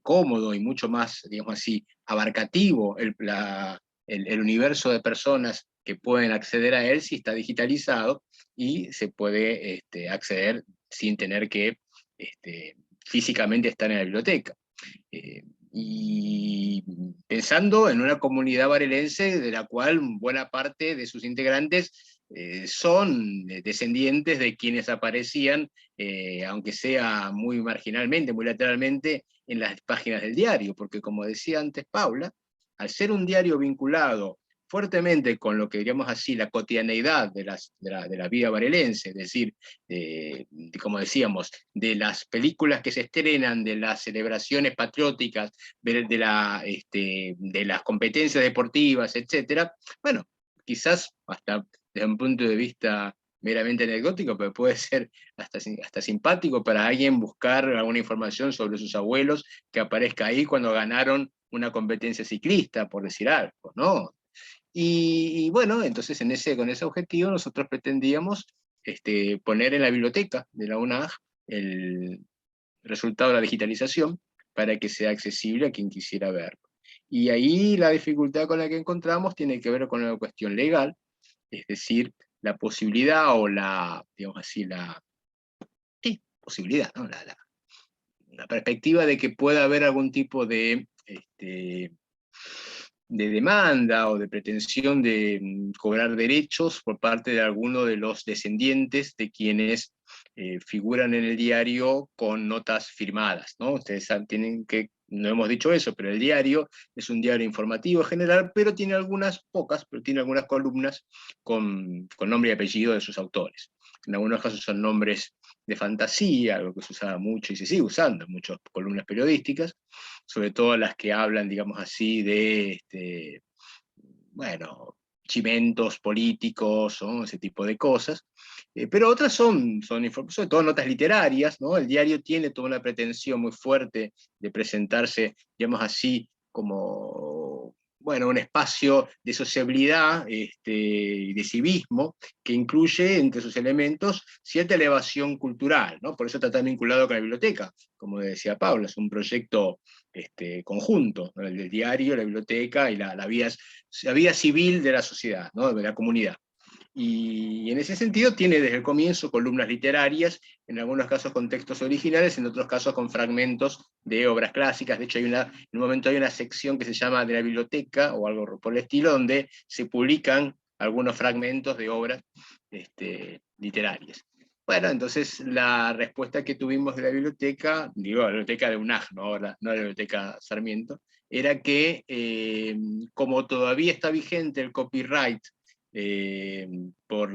cómodo y mucho más, digamos así, abarcativo el universo de personas que pueden acceder a él si está digitalizado y se puede acceder sin tener que físicamente estar en la biblioteca. Y pensando en una comunidad barelense de la cual buena parte de sus integrantes son descendientes de quienes aparecían, aunque sea muy marginalmente, muy lateralmente, en las páginas del diario, porque como decía antes Paula, al ser un diario vinculado fuertemente con lo que diríamos así, la cotidianeidad de la vida barelense, es decir, como decíamos, de las películas que se estrenan, de las celebraciones patrióticas, de las competencias deportivas, etc. Bueno, quizás hasta desde un punto de vista meramente anecdótico, pero puede ser hasta simpático para alguien buscar alguna información sobre sus abuelos que aparezca ahí cuando ganaron una competencia ciclista, por decir algo, ¿no? Y bueno, entonces con ese objetivo nosotros pretendíamos poner en la biblioteca de la UNAG el resultado de la digitalización para que sea accesible a quien quisiera verlo. Y ahí la dificultad con la que encontramos tiene que ver con la cuestión legal, es decir, la posibilidad o digamos así, posibilidad, ¿no? La perspectiva de que pueda haber algún tipo de demanda o de pretensión de cobrar derechos por parte de alguno de los descendientes de quienes figuran en el diario con notas firmadas, ¿no? Ustedes tienen que, no hemos dicho eso, pero el diario es un diario informativo en general, pero tiene pero tiene algunas columnas con nombre y apellido de sus autores. En algunos casos son nombres de fantasía, algo que se usaba mucho y se sigue usando en muchas columnas periodísticas, sobre todo las que hablan, digamos así, de, bueno, chimentos políticos, ¿no? Ese tipo de cosas. Pero otras son sobre todo notas literarias, ¿no? El diario tiene toda una pretensión muy fuerte de presentarse, digamos así, como, bueno, un espacio de sociabilidad y de civismo que incluye entre sus elementos cierta elevación cultural, ¿no? Por eso está tan vinculado con la biblioteca, como decía Paula, es un proyecto conjunto, ¿no? El del diario, la biblioteca y la vida civil de la sociedad, ¿no? De la comunidad. Y en ese sentido tiene desde el comienzo columnas literarias, en algunos casos con textos originales, en otros casos con fragmentos de obras clásicas. De hecho, en un momento hay una sección que se llama de la biblioteca, o algo por el estilo, donde se publican algunos fragmentos de obras literarias. Bueno, entonces la respuesta que tuvimos de la biblioteca, digo, la biblioteca de UNAG, no la biblioteca Sarmiento, era que como todavía está vigente el copyright por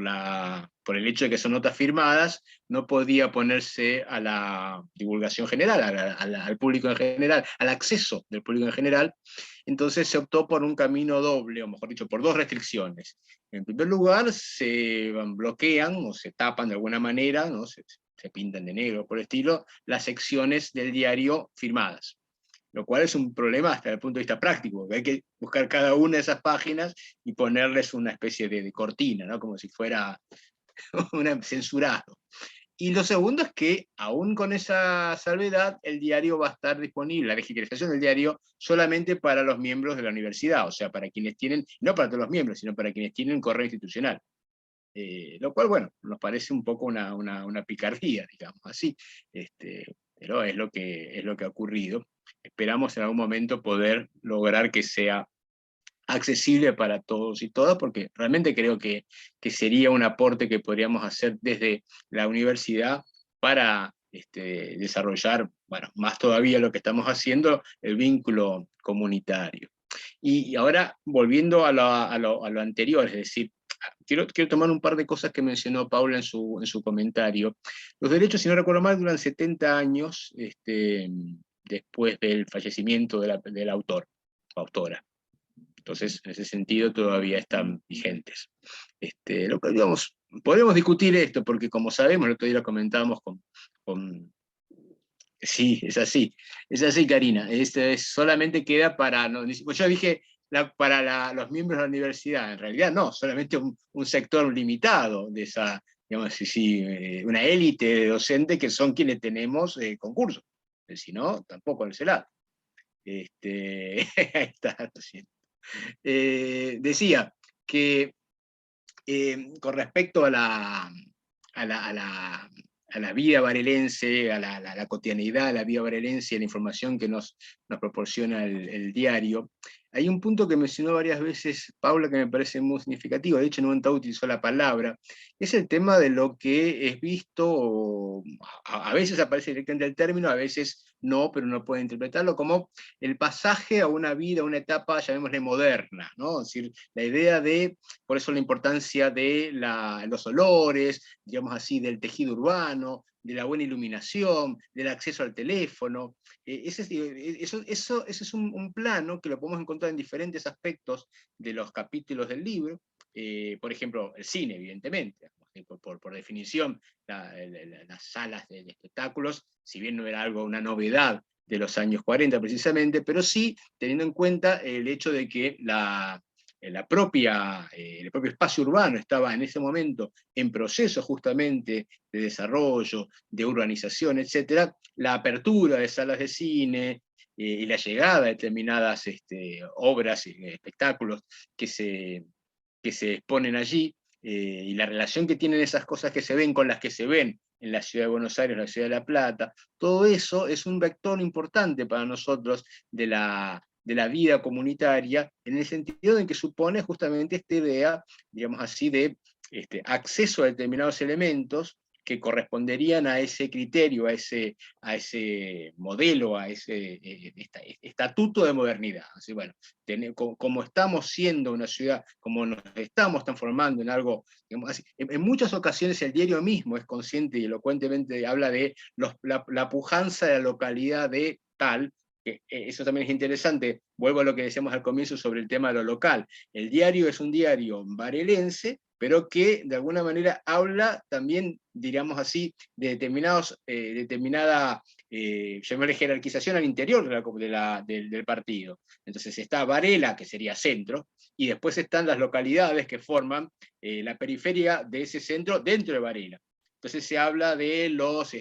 el hecho de que son notas firmadas, no podía ponerse a la divulgación general, al público en general, al acceso del público en general. Entonces se optó por un camino doble, o mejor dicho, por dos restricciones. En primer lugar, se bloquean o se tapan de alguna manera, ¿no? se pintan de negro por el estilo, las secciones del diario firmadas, lo cual es un problema hasta el punto de vista práctico, porque hay que buscar cada una de esas páginas y ponerles una especie de cortina, ¿no? Como si fuera censurado. Y lo segundo es que, aún con esa salvedad, el diario va a estar disponible, la digitalización del diario, solamente para los miembros de la universidad, o sea, para quienes tienen, no para todos los miembros, sino para quienes tienen correo institucional. Lo cual, bueno, nos parece un poco una picardía, digamos así, pero es lo que ha ocurrido. Esperamos en algún momento poder lograr que sea accesible para todos y todas, porque realmente creo que sería un aporte que podríamos hacer desde la universidad para desarrollar, bueno, más todavía lo que estamos haciendo, el vínculo comunitario. Y ahora, volviendo a lo anterior, es decir, quiero tomar un par de cosas que mencionó Paula en su comentario. Los derechos, si no recuerdo mal, duran 70 años después del fallecimiento del autor o autora. Entonces, en ese sentido, todavía están vigentes. Lo que, digamos, podemos discutir esto, porque como sabemos, el otro día lo comentábamos con sí, es así, Karina. Solamente queda para, no, yo dije los miembros de la universidad. En realidad no, solamente un sector limitado de esa, digamos, una élite de docentes que son quienes tenemos concursos. Si no, tampoco en ese lado. Ahí está, lo siento. Decía que con respecto a la vida varelense, a la cotidianidad, a la vida varelense, a la información que nos proporciona el diario, hay un punto que mencionó varias veces Paula que me parece muy significativo, de hecho en un momento utilizó la palabra, es el tema de lo que es visto, a veces aparece directamente el término, a veces no, pero uno puede interpretarlo como el pasaje a una vida, a una etapa, llamémosle moderna, ¿no? Es decir, la idea de, por eso la importancia de los olores, digamos así, del tejido urbano, de la buena iluminación, del acceso al teléfono. Ese es un plano que lo podemos encontrar en diferentes aspectos de los capítulos del libro. Por ejemplo, el cine, evidentemente. Por definición, las salas de espectáculos, si bien no era una novedad de los años 40 precisamente, pero sí teniendo en cuenta el hecho de que el propio espacio urbano estaba en ese momento en proceso justamente de desarrollo, de urbanización, etc., la apertura de salas de cine y la llegada de determinadas obras y espectáculos que se exponen allí, y la relación que tienen esas cosas que se ven con las que se ven en la ciudad de Buenos Aires, en la ciudad de La Plata, todo eso es un vector importante para nosotros de la vida comunitaria, en el sentido en que supone justamente esta idea, digamos así, de acceso a determinados elementos que corresponderían a ese criterio, a ese modelo, a ese estatuto de modernidad. Así, bueno, como estamos siendo una ciudad, como nos estamos transformando en algo, digamos así, en muchas ocasiones el diario mismo es consciente y elocuentemente habla de la pujanza de la localidad de tal, que eso también es interesante, vuelvo a lo que decíamos al comienzo sobre el tema de lo local. El diario es un diario varelense, pero que de alguna manera habla también, diríamos así, de determinada llamémosle jerarquización al interior del partido. Entonces está Varela, que sería centro, y después están las localidades que forman la periferia de ese centro dentro de Varela. Entonces se habla de los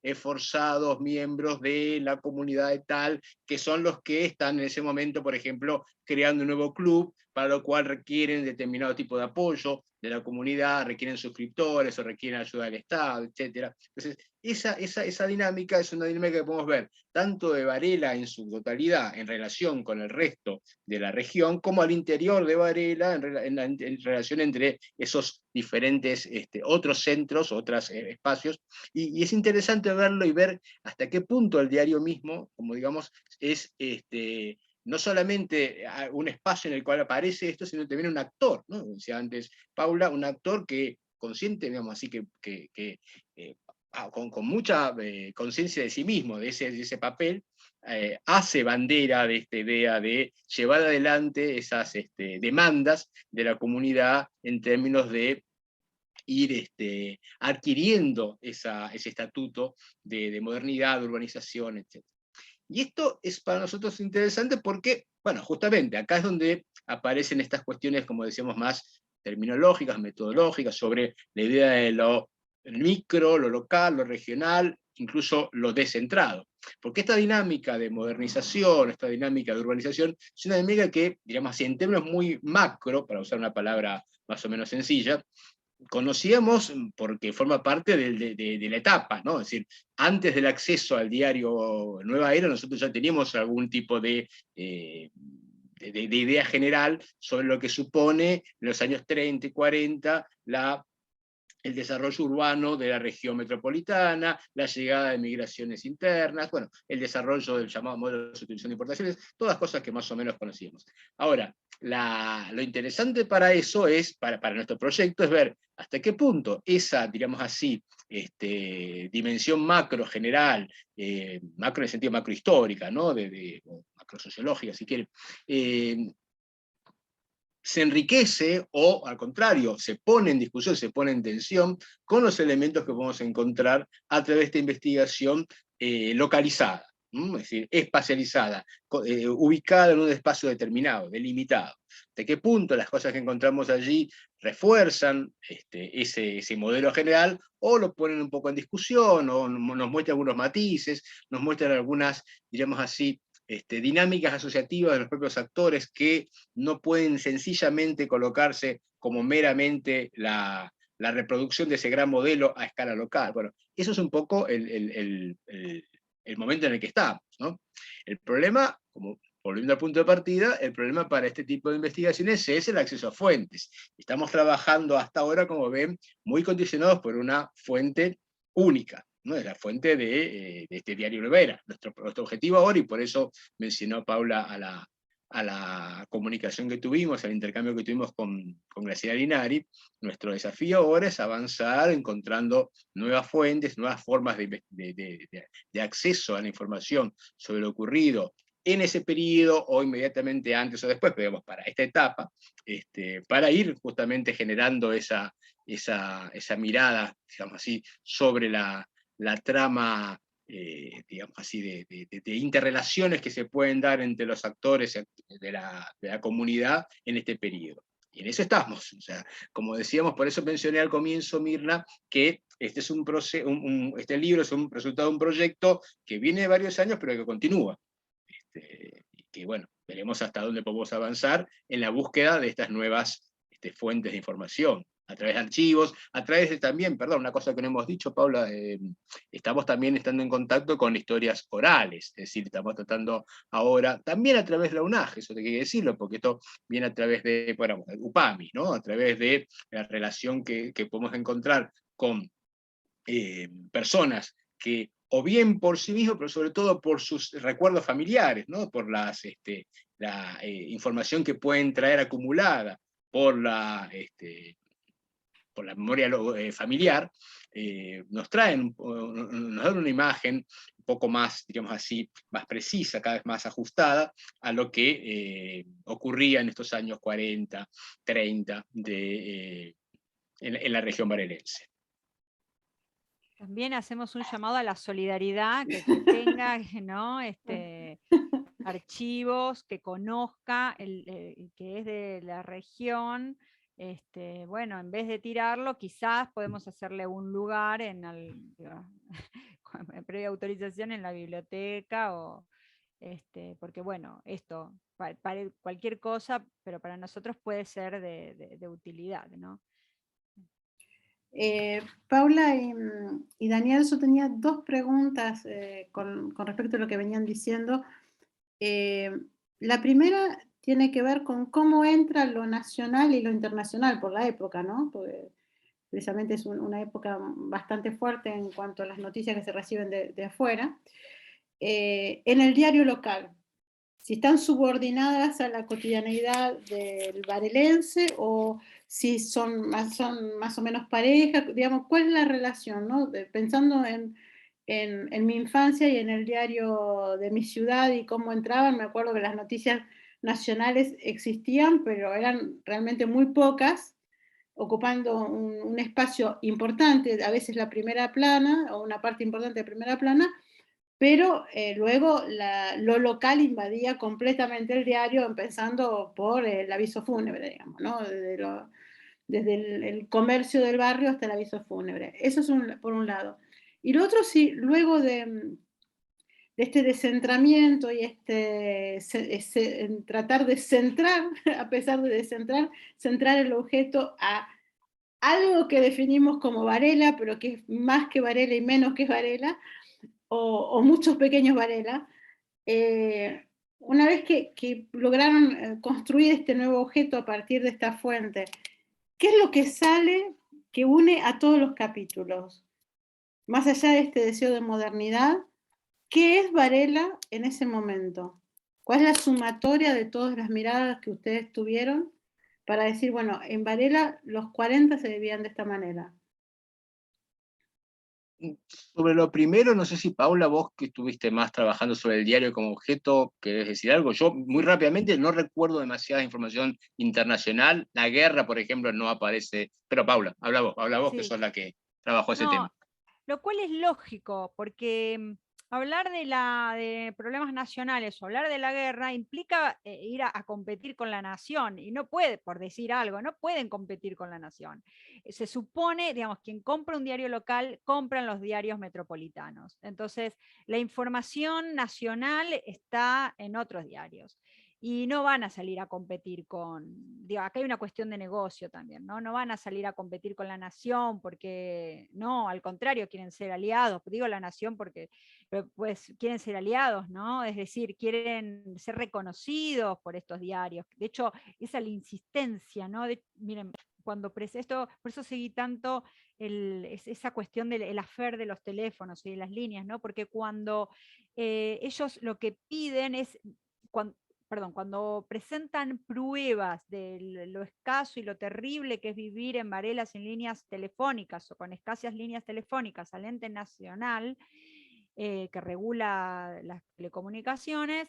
esforzados miembros de la comunidad de tal, que son los que están en ese momento, por ejemplo, creando un nuevo club, para lo cual requieren determinado tipo de apoyo de la comunidad, requieren suscriptores o requieren ayuda del Estado, etc. Entonces, esa dinámica es una dinámica que podemos ver tanto de Varela en su totalidad en relación con el resto de la región, como al interior de Varela en relación entre esos diferentes otros centros, otros espacios, y es interesante verlo y ver hasta qué punto el diario mismo, como digamos, es no solamente un espacio en el cual aparece esto, sino también un actor, ¿no? Decía antes Paula, un actor que consciente, digamos así, con mucha conciencia de sí mismo, de ese papel, hace bandera de esta idea de llevar adelante esas demandas de la comunidad en términos de ir adquiriendo ese estatuto de modernidad, de urbanización, etc. Y esto es para nosotros interesante porque, bueno, justamente acá es donde aparecen estas cuestiones, como decíamos, más terminológicas, metodológicas, sobre la idea de lo micro, lo local, lo regional, incluso lo descentrado. Porque esta dinámica de modernización, esta dinámica de urbanización, es una dinámica que, digamos así, en términos muy macro, para usar una palabra más o menos sencilla, conocíamos porque forma parte de la etapa, ¿no? Es decir, antes del acceso al diario Nueva Era, nosotros ya teníamos algún tipo de idea general sobre lo que supone en los años 30 y 40 el desarrollo urbano de la región metropolitana, la llegada de migraciones internas, bueno, el desarrollo del llamado modelo de sustitución de importaciones, todas cosas que más o menos conocíamos. Ahora, lo interesante para eso es, para nuestro proyecto, es ver hasta qué punto esa, digamos así, dimensión macro general, macro en el sentido macrohistórica, ¿no? O macrosociológica, si quieren, se enriquece o, al contrario, se pone en discusión, se pone en tensión con los elementos que podemos encontrar a través de esta investigación localizada, es decir, espacializada, ubicada en un espacio determinado, delimitado. ¿De qué punto las cosas que encontramos allí refuerzan ese modelo general, o lo ponen un poco en discusión, o nos muestran algunos matices, nos muestran algunas, diríamos así, dinámicas asociativas de los propios actores que no pueden sencillamente colocarse como meramente la reproducción de ese gran modelo a escala local? Bueno, eso es un poco el momento en el que estamos, ¿no? El problema, como volviendo al punto de partida, el problema para este tipo de investigaciones es el acceso a fuentes. Estamos trabajando hasta ahora, como ven, muy condicionados por una fuente única, ¿no? Es la fuente de este diario Olvera. Nuestro objetivo ahora, y por eso mencionó Paula a la comunicación que tuvimos, al intercambio que tuvimos con Graciela Linari, nuestro desafío ahora es avanzar encontrando nuevas fuentes, nuevas formas de acceso a la información sobre lo ocurrido en ese periodo, o inmediatamente antes o después, pero digamos, para esta etapa, para ir justamente generando esa mirada, digamos así, sobre la trama, digamos así, de interrelaciones que se pueden dar entre los actores de la comunidad en este periodo. Y en eso estamos. O sea, como decíamos, por eso mencioné al comienzo, Mirna, que este libro es un resultado de un proyecto que viene de varios años, pero que continúa. Y que, bueno, veremos hasta dónde podemos avanzar en la búsqueda de estas nuevas fuentes de información, a través de archivos, a través de también, perdón, una cosa que no hemos dicho, Paula, estamos también estando en contacto con historias orales, es decir, estamos tratando ahora, también a través de la UNAG, eso te quiere decirlo, porque esto viene a través de, bueno, UPAMI, ¿no? A través de la relación que podemos encontrar con personas que, o bien por sí mismos, pero sobre todo por sus recuerdos familiares, ¿no? Por la información que pueden traer acumulada por la memoria familiar, nos dan una imagen un poco más, digamos así, más precisa, cada vez más ajustada a lo que ocurría en estos años 40, 30 en la región varelense. También hacemos un llamado a la solidaridad, que tenga, ¿no? Archivos, que conozca, que es de la región. Bueno, en vez de tirarlo, quizás podemos hacerle un lugar previa autorización en la biblioteca, porque bueno, esto, para cualquier cosa, pero para nosotros puede ser de utilidad, ¿no? Paula y Daniel, yo tenía dos preguntas con respecto a lo que venían diciendo. La primera tiene que ver con cómo entra lo nacional y lo internacional por la época, ¿no? Porque precisamente es una época bastante fuerte en cuanto a las noticias que se reciben de afuera. En el diario local, si están subordinadas a la cotidianeidad del varelense, o si son más o menos pareja, digamos, ¿cuál es la relación, ¿no? Pensando en mi infancia y en el diario de mi ciudad y cómo entraban, me acuerdo que las noticias nacionales existían, pero eran realmente muy pocas, ocupando un espacio importante, a veces la primera plana, o una parte importante de primera plana, pero luego lo local invadía completamente el diario, empezando por el aviso fúnebre, digamos, ¿no? Desde el comercio del barrio hasta el aviso fúnebre. Eso es por un lado. Y lo otro, sí, luego de este descentramiento y tratar de centrar, a pesar de descentrar, centrar el objeto a algo que definimos como Varela, pero que es más que Varela y menos que Varela, o muchos pequeños Varela. Una vez que lograron construir este nuevo objeto a partir de esta fuente, ¿qué es lo que sale que une a todos los capítulos? Más allá de este deseo de modernidad, ¿qué es Varela en ese momento? ¿Cuál es la sumatoria de todas las miradas que ustedes tuvieron para decir, bueno, en Varela los 40 se vivían de esta manera? Sobre lo primero, no sé si Paula, vos que estuviste más trabajando sobre el diario como objeto, querés decir algo. Yo muy rápidamente no recuerdo demasiada información internacional. La guerra, por ejemplo, no aparece. Pero Paula, habla vos, Sí. que sos la que trabajó ese tema. Lo cual es lógico, porque, hablar de problemas nacionales o hablar de la guerra implica ir a competir con la nación, y no puede, por decir algo, no pueden competir con la nación. Se supone, digamos, quien compra un diario local, compran los diarios metropolitanos. Entonces, la información nacional está en otros diarios. Y no van a salir a competir digo, acá hay una cuestión de negocio también, ¿no? No van a salir a competir con la nación porque, no, al contrario, quieren ser aliados. Digo la nación porque pues quieren ser aliados, ¿no? Es decir, quieren ser reconocidos por estos diarios. De hecho, esa es la insistencia, ¿no? Miren, cuando esto, por eso seguí tanto esa cuestión del affair de los teléfonos y de las líneas, ¿no? Porque cuando ellos lo que piden es, cuando presentan pruebas de lo escaso y lo terrible que es vivir en Varela sin líneas telefónicas o con escasas líneas telefónicas al ente nacional que regula las telecomunicaciones,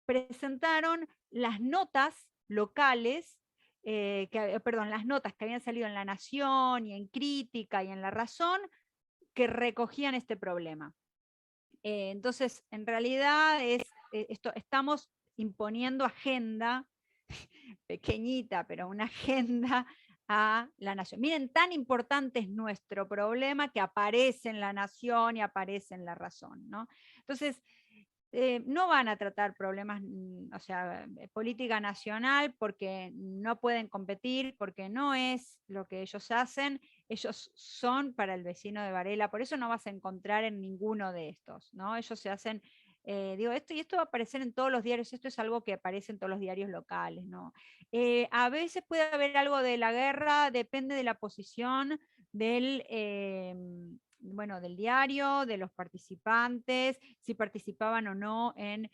presentaron las notas locales, las notas que habían salido en La Nación y en Crítica y en La Razón, que recogían este problema. Entonces, en realidad estamos imponiendo agenda, pequeñita, pero una agenda a la nación. Miren, tan importante es nuestro problema que aparece en La Nación y aparece en La Razón, ¿no? Entonces, no van a tratar problemas, o sea, política nacional, porque no pueden competir, porque no es lo que ellos hacen. Ellos son para el vecino de Varela, por eso no vas a encontrar en ninguno de estos, ¿no? Ellos se hacen, esto va a aparecer en todos los diarios, esto es algo que aparece en todos los diarios locales, ¿no? A veces puede haber algo de la guerra, depende de la posición del del diario, de los participantes, si participaban o no en,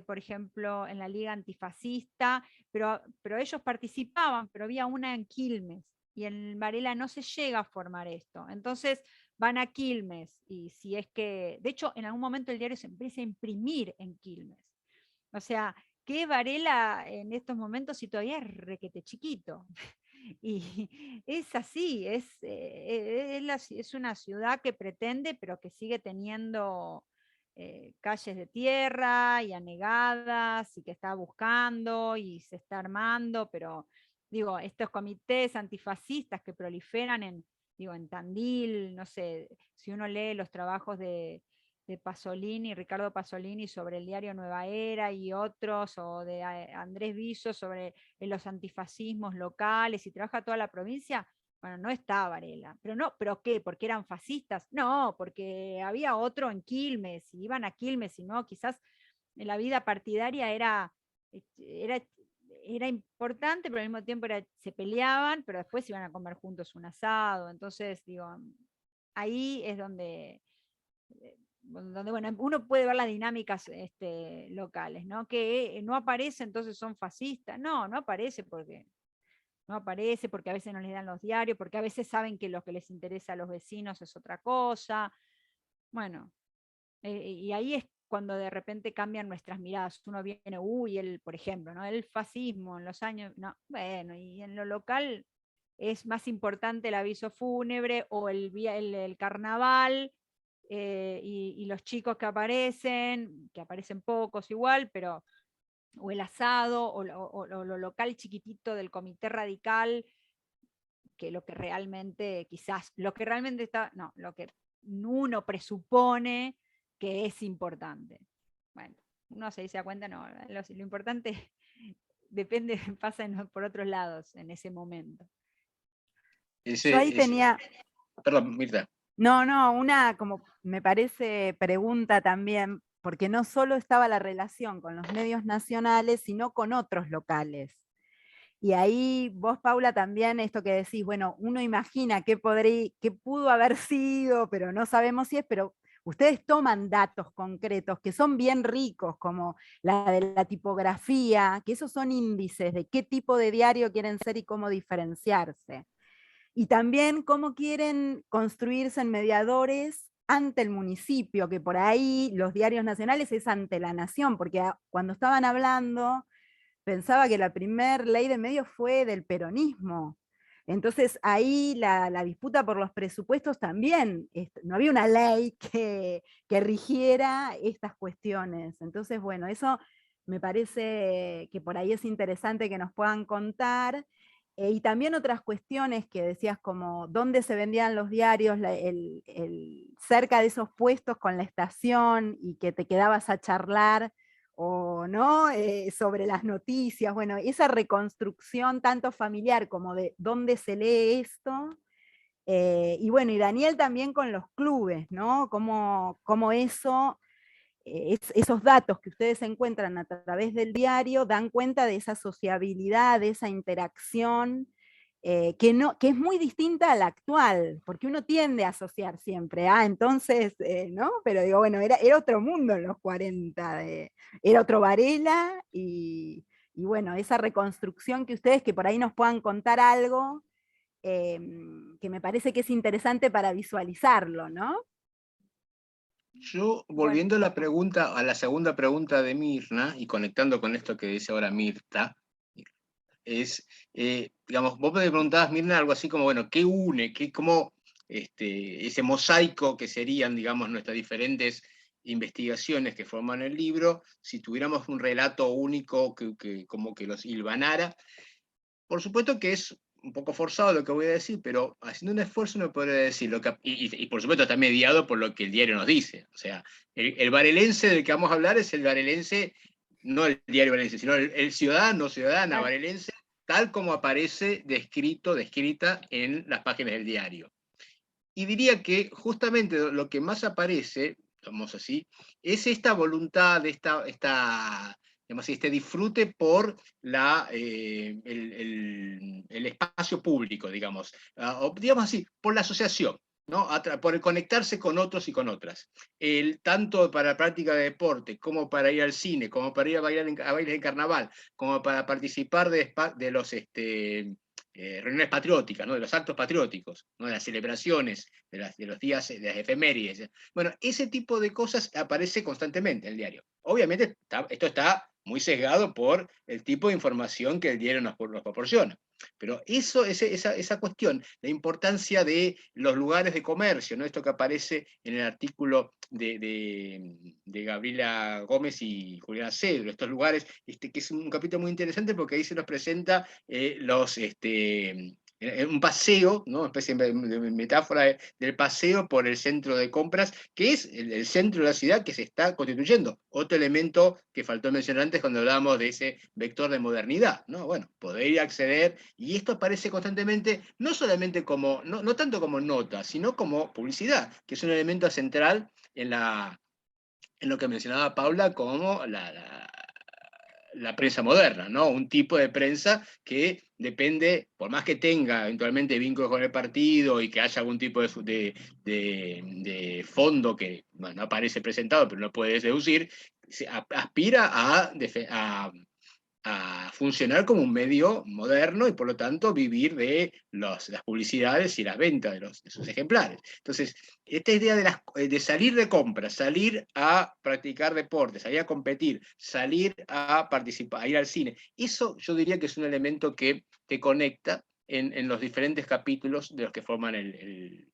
por ejemplo, en la Liga Antifascista, pero ellos participaban, pero había una en Quilmes, y en Varela no se llega a formar esto. Entonces van a Quilmes, y si es que, de hecho, en algún momento el diario se empieza a imprimir en Quilmes. O sea, que Varela en estos momentos si todavía es requete chiquito. Y es así, es una ciudad que pretende, pero que sigue teniendo calles de tierra y anegadas, y que está buscando y se está armando, pero digo, estos comités antifascistas que proliferan en Tandil, no sé, si uno lee los trabajos de Pasolini, Ricardo Pasolini sobre el diario Nueva Era y otros, o de Andrés Viso sobre los antifascismos locales, y trabaja toda la provincia. Bueno, no está Varela, ¿pero qué? ¿Porque eran fascistas? No, porque había otro en Quilmes, y iban a Quilmes, y no, quizás la vida partidaria era importante, pero al mismo tiempo se peleaban, pero después iban a comer juntos un asado. Entonces, ahí es donde uno puede ver las dinámicas locales, ¿no? Que no aparece, entonces son fascistas. No aparece porque a veces no les dan los diarios, porque a veces saben que lo que les interesa a los vecinos es otra cosa. Bueno, y ahí es cuando de repente cambian nuestras miradas. Uno viene, por ejemplo, ¿no? El fascismo en los años, no, bueno, y en lo local es más importante el aviso fúnebre o el carnaval, y los chicos que aparecen pocos igual, pero o el asado, o lo local chiquitito del comité radical, que lo que realmente está, no, lo que uno presupone que es importante. Bueno, uno se da cuenta, no, lo importante depende, pasa por otros lados en ese momento. Yo ahí tenía... Perdón, Mirta. No, una como me parece pregunta también, porque no solo estaba la relación con los medios nacionales, sino con otros locales. Y ahí vos, Paula, también esto que decís, bueno, uno imagina qué pudo haber sido, pero no sabemos si es, pero ustedes toman datos concretos que son bien ricos, como la de la tipografía, que esos son índices de qué tipo de diario quieren ser y cómo diferenciarse. Y también cómo quieren construirse en mediadores ante el municipio, que por ahí los diarios nacionales es ante la nación, porque cuando estaban hablando pensaba que la primer ley de medios fue del peronismo, Entonces ahí la disputa por los presupuestos también, no había una ley que rigiera estas cuestiones. Entonces, bueno, eso me parece que por ahí es interesante que nos puedan contar. Y también otras cuestiones que decías, como dónde se vendían los diarios, cerca de esos puestos con la estación, y que te quedabas a charlar o no, sobre las noticias. Bueno, esa reconstrucción tanto familiar como de dónde se lee esto. Y bueno, y Daniel también con los clubes, ¿no? Cómo eso, esos datos que ustedes encuentran a través del diario dan cuenta de esa sociabilidad, de esa interacción, que es muy distinta a la actual, porque uno tiende a asociar siempre, entonces, ¿no? Pero digo, bueno, era otro mundo en los 40, era otro Varela, y bueno, esa reconstrucción que ustedes, que por ahí nos puedan contar algo, que me parece que es interesante para visualizarlo, ¿no? Yo, Bueno, volviendo a la pregunta, a la segunda pregunta de Mirna, y conectando con esto que dice ahora Mirta, es, digamos, vos me preguntabas, Mirna, algo así como, bueno, ¿qué une? ¿Cómo ese mosaico que serían, digamos, nuestras diferentes investigaciones que forman el libro, si tuviéramos un relato único que como que los hilvanara? Por supuesto que es un poco forzado lo que voy a decir, pero haciendo un esfuerzo no podría decir y por supuesto está mediado por lo que el diario nos dice. O sea, el varelense del que vamos a hablar es el varelense, no el diario varelense, sino el ciudadano, ciudadana varelense, tal como aparece descrita en las páginas del diario. Y diría que justamente lo que más aparece, digamos así, es esta voluntad, digamos así, este disfrute por el espacio público, digamos, o digamos así, por la asociación, ¿no? Por el conectarse con otros y con otras. Tanto para la práctica de deporte, como para ir al cine, como para ir a bailes de carnaval, como para participar de los reuniones patrióticas, ¿no? De los actos patrióticos, ¿no? De las celebraciones, de los días, de las efemérides. Bueno, ese tipo de cosas aparece constantemente en el diario. Obviamente esto está muy sesgado por el tipo de información que el diario nos proporciona. Pero esa cuestión, la importancia de los lugares de comercio, ¿no? Esto que aparece en el artículo de Gabriela Gómez y Juliana Cedro, estos lugares, que es un capítulo muy interesante porque ahí se nos presenta un paseo, ¿no? Una especie de metáfora del paseo por el centro de compras, que es el centro de la ciudad que se está constituyendo. Otro elemento que faltó mencionar antes cuando hablábamos de ese vector de modernidad, ¿no? Bueno, poder ir a acceder, y esto aparece constantemente, no solamente como, no tanto como nota, sino como publicidad, que es un elemento central en lo que mencionaba Paula como la prensa moderna, ¿no? Un tipo de prensa que depende, por más que tenga eventualmente vínculos con el partido y que haya algún tipo de fondo que no aparece presentado, pero no puede deducir, aspira a funcionar como un medio moderno y por lo tanto vivir de las publicidades y las ventas de sus ejemplares. Entonces, esta idea de salir de compras, salir a practicar deporte, salir a competir, salir a participar, a ir al cine, eso yo diría que es un elemento que te conecta en los diferentes capítulos de los que forman el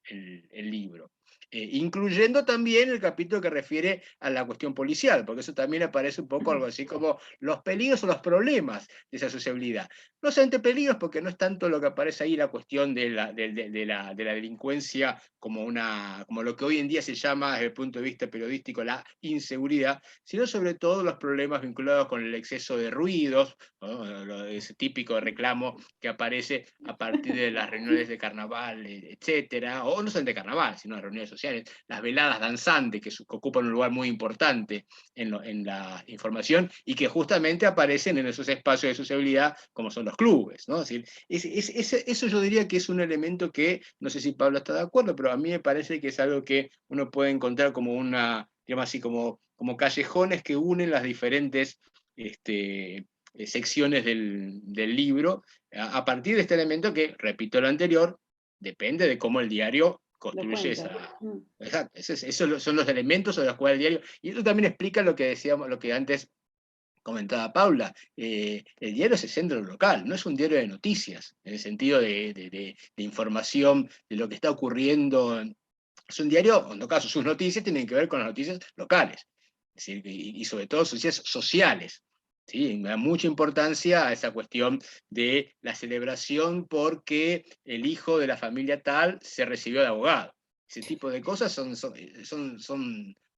libro. Incluyendo también el capítulo que refiere a la cuestión policial, porque eso también aparece un poco algo así como los peligros o los problemas de esa sociabilidad. No solamente peligros, porque no es tanto lo que aparece ahí la cuestión de la delincuencia como lo que hoy en día se llama, desde el punto de vista periodístico, la inseguridad, sino sobre todo los problemas vinculados con el exceso de ruidos, ¿no? Ese típico reclamo que aparece a partir de las reuniones de carnaval, etcétera, o no solamente de carnaval, sino de reuniones sociales, las veladas danzantes que ocupan un lugar muy importante en la información y que justamente aparecen en esos espacios de sociabilidad como son los clubes, ¿no? Es decir, eso yo diría que es un elemento que, no sé si Pablo está de acuerdo, pero a mí me parece que es algo que uno puede encontrar como digamos así, como callejones que unen las diferentes secciones del libro, a partir de este elemento que, repito lo anterior, depende de cómo el diario construye esa. Exacto, esos son los elementos sobre los cuales el diario. Y eso también explica lo que decíamos, lo que antes comentaba Paula, el diario se centra en lo local, no es un diario de noticias, en el sentido de información de lo que está ocurriendo. Es un diario, en todo caso, sus noticias tienen que ver con las noticias locales, es decir, y sobre todo noticias sociales. ¿Sí? Me da mucha importancia a esa cuestión de la celebración porque el hijo de la familia tal se recibió de abogado. Ese tipo de cosas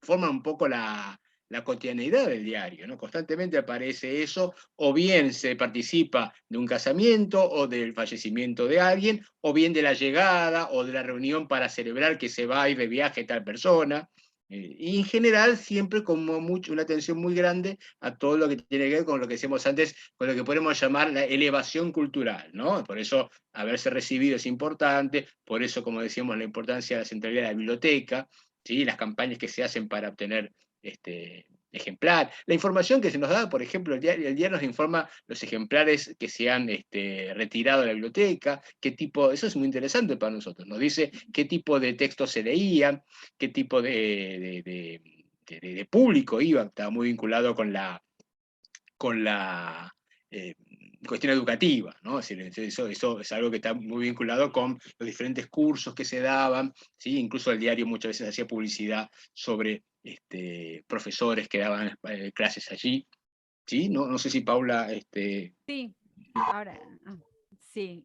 forman un poco la cotidianeidad del diario, ¿no? Constantemente aparece eso, o bien se participa de un casamiento, o del fallecimiento de alguien, o bien de la llegada, o de la reunión para celebrar que se va a ir de viaje tal persona. Y en general siempre como una atención muy grande a todo lo que tiene que ver con lo que decíamos antes, con lo que podemos llamar la elevación cultural, ¿no? Por eso haberse recibido es importante, por eso, como decíamos, la importancia de la centralidad de la biblioteca, ¿sí? Las campañas que se hacen para obtener ejemplar. La información que se nos da, por ejemplo, el diario nos informa los ejemplares que se han retirado de la biblioteca, qué tipo, eso es muy interesante para nosotros, nos dice qué tipo de textos se leían, qué tipo de público iba, estaba muy vinculado con la cuestión educativa, ¿no? Es decir, eso es algo que está muy vinculado con los diferentes cursos que se daban, ¿sí? Incluso el diario muchas veces hacía publicidad sobre profesores que daban clases allí, ¿sí? No sé si Paula... Sí, ahora, sí.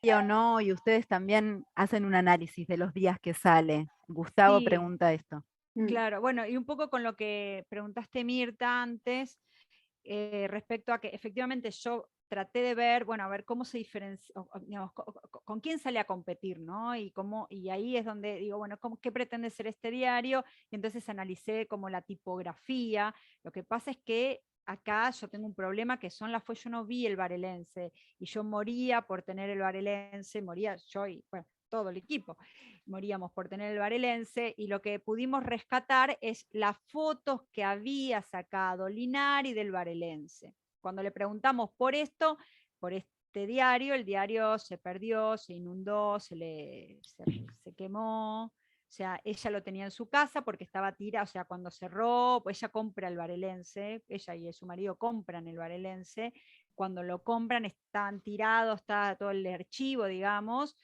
¿Sí o no? Y ustedes también hacen un análisis de los días que sale. Gustavo Sí, pregunta esto. claro, bueno, y un poco con lo que preguntaste Mirta antes, respecto a que efectivamente yo traté de ver, bueno, a ver cómo se diferencia, digamos, con quién sale a competir, ¿no? Y ahí es donde digo, bueno, ¿qué pretende ser este diario? Y entonces analicé como la tipografía. Lo que pasa es que acá yo tengo un problema que yo no vi el Varelense, y yo moría por tener el Varelense, moría yo y, bueno, todo el equipo moríamos por tener el Varelense, y lo que pudimos rescatar es las fotos que había sacado Linari del Varelense. Cuando le preguntamos por esto, por este diario, el diario se perdió, se inundó, se quemó. O sea, ella lo tenía en su casa porque estaba tirado, o sea, cuando cerró, pues ella compra el Varelense, ella y su marido compran el Varelense, cuando lo compran están tirados, está todo el archivo, digamos.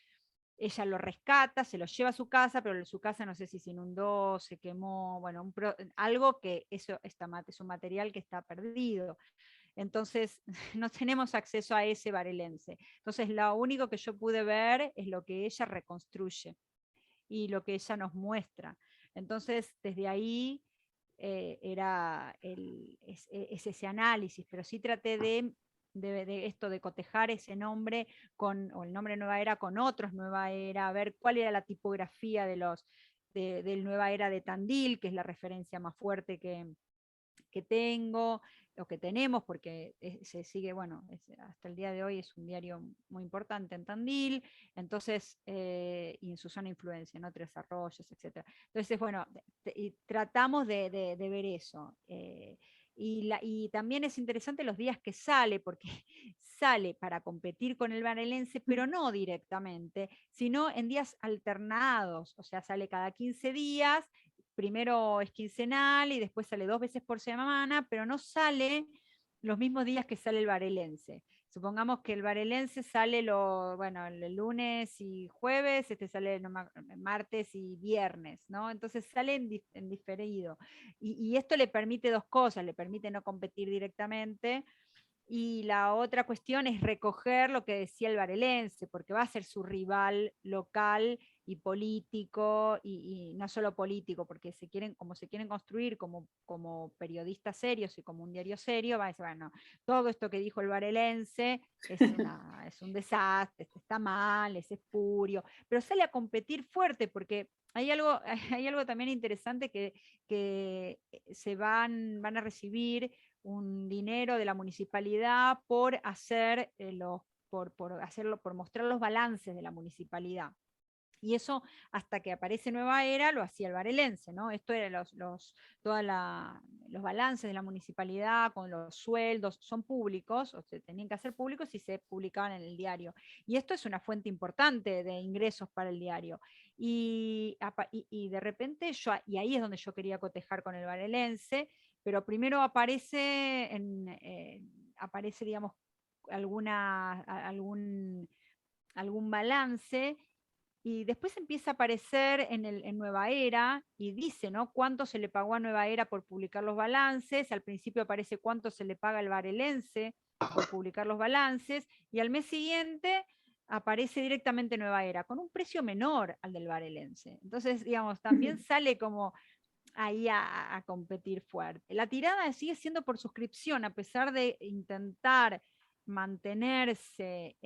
Ella lo rescata, se lo lleva a su casa, pero su casa no sé si se inundó, se quemó, bueno, algo que es un material que está perdido. Entonces, no tenemos acceso a ese varelense. Entonces, lo único que yo pude ver es lo que ella reconstruye y lo que ella nos muestra. Entonces, desde ahí es ese análisis, pero sí traté de esto de cotejar ese nombre o el nombre Nueva Era con otros Nueva Era, a ver cuál era la tipografía del Nueva Era de Tandil, que es la referencia más fuerte que tengo, o que tenemos, porque se sigue, bueno, hasta el día de hoy es un diario muy importante en Tandil, entonces, y en su zona de influencia, ¿no? Tres Arroyos, etc. Entonces, bueno, y tratamos de ver eso. Y también es interesante los días que sale, porque sale para competir con el varelense, pero no directamente, sino en días alternados, o sea, sale cada 15 días, primero es quincenal y después sale 2 veces por semana, pero no sale los mismos días que sale el varelense. Supongamos que el varelense sale el lunes y jueves, este sale martes y viernes, ¿no? Entonces sale en diferido. Y esto le permite dos cosas, le permite no competir directamente, y la otra cuestión es recoger lo que decía el varelense, porque va a ser su rival local y político, y no solo político, porque como se quieren construir como periodistas serios y como un diario serio, va a decir, bueno, todo esto que dijo el varelense es un desastre, está mal, es espurio, pero sale a competir fuerte, porque hay algo, hay algo también interesante que van a recibir un dinero de la municipalidad por por mostrar los balances de la municipalidad. Y eso, hasta que aparece Nueva Era, lo hacía el varelense, ¿no? Esto era los balances de la municipalidad con los sueldos, son públicos, o se tenían que hacer públicos y se publicaban en el diario. Y esto es una fuente importante de ingresos para el diario. Y de repente y ahí es donde yo quería cotejar con el varelense, pero primero aparece, digamos, algún balance, y después empieza a aparecer en Nueva Era, y dice, ¿no?, cuánto se le pagó a Nueva Era por publicar los balances. Al principio aparece cuánto se le paga al Varelense por publicar los balances, y al mes siguiente aparece directamente Nueva Era, con un precio menor al del Varelense. Entonces, digamos, también sale como ahí a competir fuerte. La tirada sigue siendo por suscripción, a pesar de intentar mantenerse,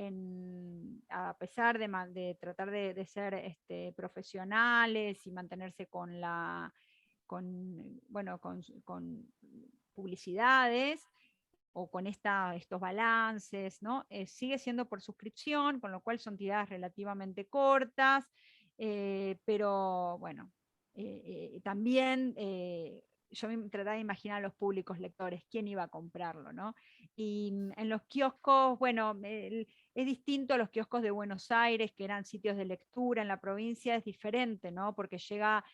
a pesar de tratar de ser profesionales y mantenerse con publicidades o con estos balances, ¿no? Sigue siendo por suscripción, con lo cual son tiradas relativamente cortas, pero bueno, también yo me trataba de imaginar a los públicos lectores, quién iba a comprarlo, ¿no? Y en los kioscos, bueno, es distinto a los kioscos de Buenos Aires, que eran sitios de lectura. En la provincia es diferente, ¿no? Porque llega,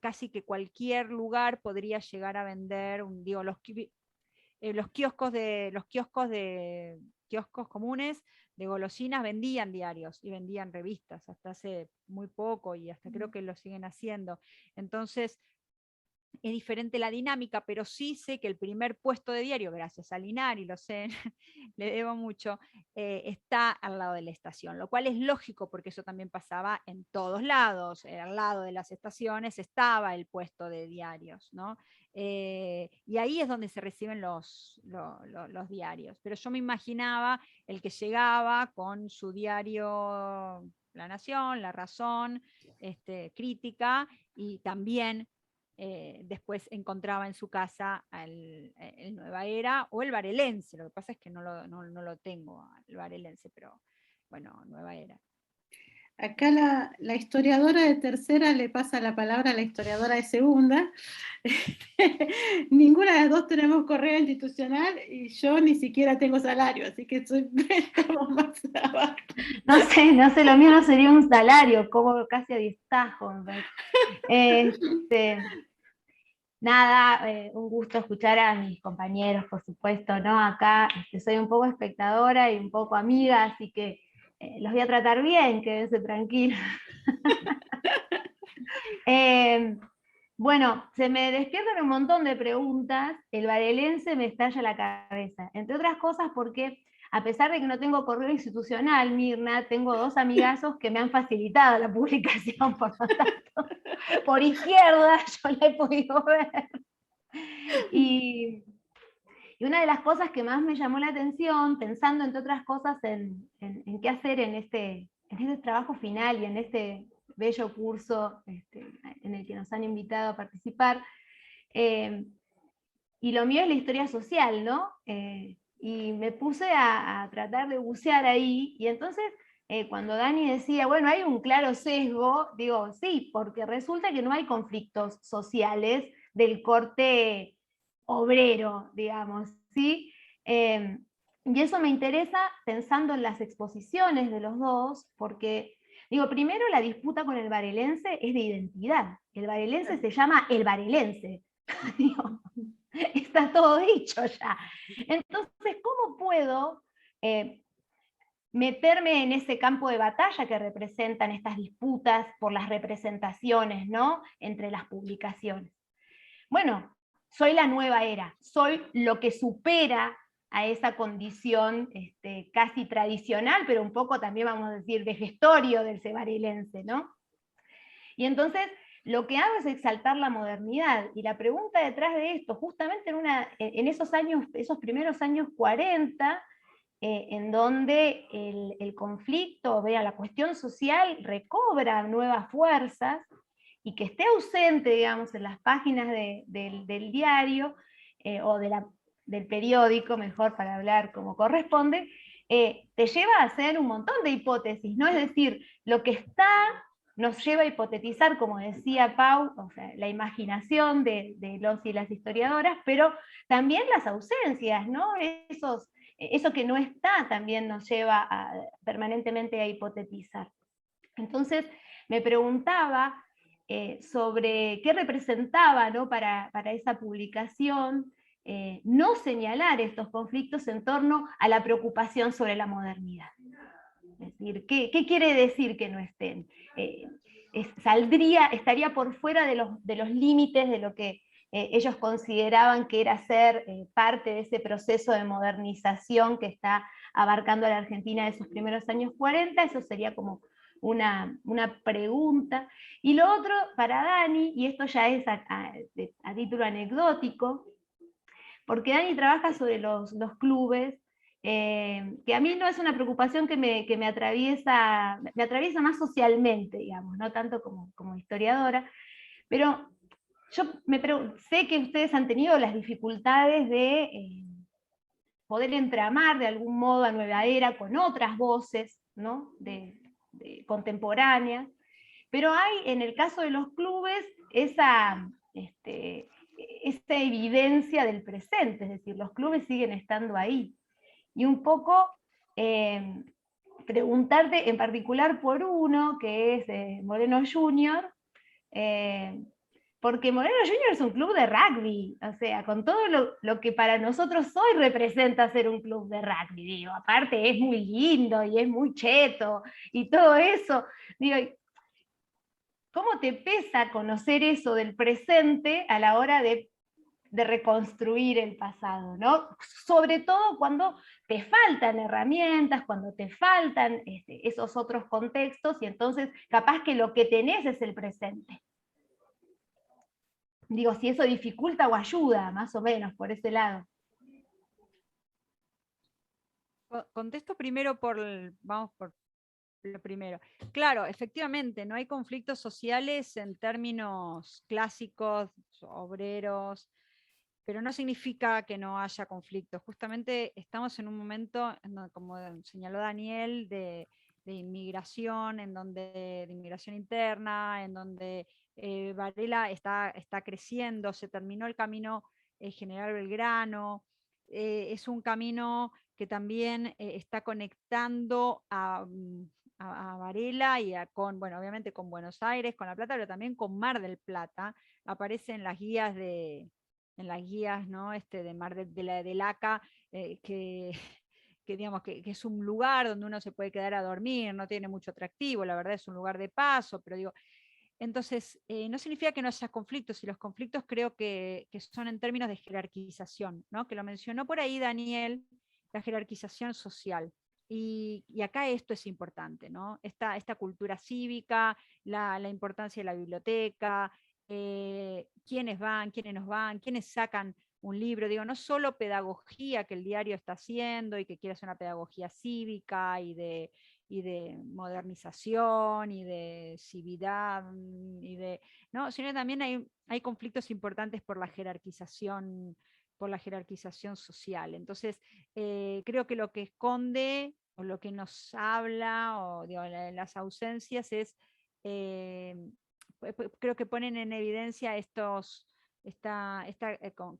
casi que cualquier lugar podría llegar a vender, los kioscos comunes de golosinas vendían diarios y vendían revistas hasta hace muy poco, y hasta creo que lo siguen haciendo. Entonces es diferente la dinámica, pero sí sé que el primer puesto de diario, gracias a Linari, lo sé, le debo mucho, está al lado de la estación, lo cual es lógico porque eso también pasaba en todos lados. Al lado de las estaciones estaba el puesto de diarios, ¿no? Y ahí es donde se reciben los diarios. Pero yo me imaginaba el que llegaba con su diario La Nación, La Razón, Crítica, y también después encontraba en su casa el Nueva Era o el Varelense. Lo que pasa es que no lo tengo el Varelense, pero bueno, Nueva Era. Acá la historiadora de tercera le pasa la palabra a la historiadora de segunda. Ninguna de las dos tenemos correo institucional y yo ni siquiera tengo salario, así que estamos más abajo. No sé, lo mío no sería un salario, como casi a distajo. Nada, un gusto escuchar a mis compañeros, por supuesto, ¿no? Acá soy un poco espectadora y un poco amiga, así que los voy a tratar bien, quédense tranquilos. Bueno, se me despiertan un montón de preguntas. El varelense me estalla la cabeza, entre otras cosas porque, a pesar de que no tengo correo institucional, Mirna, tengo dos amigazos que me han facilitado la publicación, por lo tanto, por izquierda yo la he podido ver. Y una de las cosas que más me llamó la atención, pensando entre otras cosas en qué hacer en este trabajo final y en este bello curso en el que nos han invitado a participar, y lo mío es la historia social, ¿no? Y me puse a tratar de bucear ahí, y entonces cuando Dani decía, bueno, hay un claro sesgo, digo, sí, porque resulta que no hay conflictos sociales del corte obrero, digamos, ¿sí? Y eso me interesa pensando en las exposiciones de los dos, porque, digo, primero la disputa con el varelense es de identidad. El varelense se llama el varelense. Digo, está todo dicho ya. Entonces, ¿cómo puedo meterme en ese campo de batalla que representan estas disputas por las representaciones, ¿no?, entre las publicaciones? Bueno, soy la nueva era, soy lo que supera a esa condición casi tradicional, pero un poco también, vamos a decir, de gestorio del varelense, ¿no? Y entonces lo que hago es exaltar la modernidad, y la pregunta detrás de esto, justamente en esos primeros años 40, en donde el conflicto, la cuestión social recobra nuevas fuerzas, y que esté ausente, digamos, en las páginas del diario, o del periódico, mejor para hablar como corresponde, te lleva a hacer un montón de hipótesis, ¿no? Es decir, lo que está nos lleva a hipotetizar, como decía Pau, o sea, la imaginación de los y las historiadoras, pero también las ausencias, ¿no? Eso que no está también nos lleva permanentemente a hipotetizar. Entonces me preguntaba, sobre qué representaba, ¿no?, para esa publicación, no señalar estos conflictos en torno a la preocupación sobre la modernidad. Es decir, ¿qué quiere decir que no estén? Estaría por fuera de los límites de lo que ellos consideraban que era ser parte de ese proceso de modernización que está abarcando a la Argentina de esos primeros años 40, eso sería como una pregunta. Y lo otro, para Dani, y esto ya es a título anecdótico, porque Dani trabaja sobre los clubes, que a mí no es una preocupación que me atraviesa más socialmente, digamos, no tanto como historiadora, pero yo sé que ustedes han tenido las dificultades de poder entramar de algún modo a Nueva Era con otras voces, ¿no?, contemporáneas, pero hay en el caso de los clubes esa evidencia del presente, es decir, los clubes siguen estando ahí. Y un poco preguntarte en particular por uno, que es Moreno Junior, porque Moreno Junior es un club de rugby, o sea, con todo lo que para nosotros hoy representa ser un club de rugby, digo, aparte es muy lindo y es muy cheto y todo eso, digo, ¿cómo te pesa conocer eso del presente a la hora de reconstruir el pasado, ¿no? Sobre todo cuando te faltan herramientas, cuando te faltan esos otros contextos, y entonces capaz que lo que tenés es el presente. Digo, si eso dificulta o ayuda, más o menos, por ese lado. Contesto primero vamos por lo primero. Claro, efectivamente, no hay conflictos sociales en términos clásicos, obreros, pero no significa que no haya conflictos. Justamente estamos en un momento, como señaló Daniel, de inmigración, de inmigración interna, en donde Varela está creciendo, se terminó el camino General Belgrano, es un camino que también está conectando a Varela y bueno, obviamente con Buenos Aires, con La Plata, pero también con Mar del Plata. Aparece en las guías ¿no?, de Mar del ACA, digamos que es un lugar donde uno se puede quedar a dormir, no tiene mucho atractivo, la verdad es un lugar de paso, pero digo, entonces no significa que no haya conflictos, y los conflictos creo que son en términos de jerarquización, ¿no?, que lo mencionó por ahí Daniel, la jerarquización social. Y acá esto es importante, ¿no? Esta cultura cívica, la importancia de la biblioteca, quiénes van, quiénes nos van, quiénes sacan un libro, digo, no solo pedagogía que el diario está haciendo y que quiere hacer una pedagogía cívica y de modernización y de civilidad, ¿no?, sino también hay conflictos importantes por la jerarquización social. Entonces, creo que lo que esconde o lo que nos habla, o digo, las ausencias es, creo que ponen en evidencia esta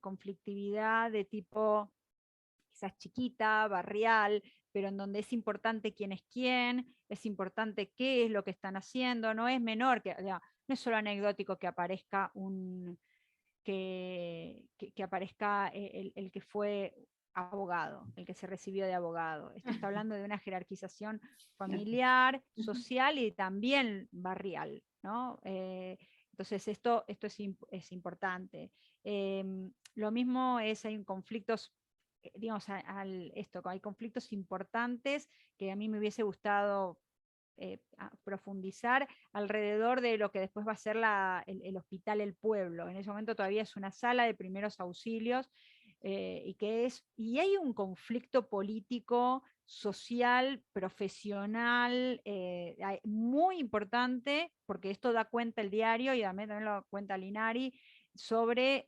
conflictividad de tipo quizás chiquita, barrial, pero en donde es importante quién es quién, es importante qué es lo que están haciendo, no es menor, no es solo anecdótico que aparezca que aparezca el que fue abogado, el que se recibió de abogado. Esto está hablando de una jerarquización familiar, social y también barrial, ¿no? Entonces esto es importante. Lo mismo hay conflictos, digamos, hay conflictos importantes que a mí me hubiese gustado profundizar alrededor de lo que después va a ser el Hospital El Pueblo. En ese momento todavía es una sala de primeros auxilios, y hay un conflicto político, social, profesional, muy importante, porque esto da cuenta el diario y también lo cuenta Linari, sobre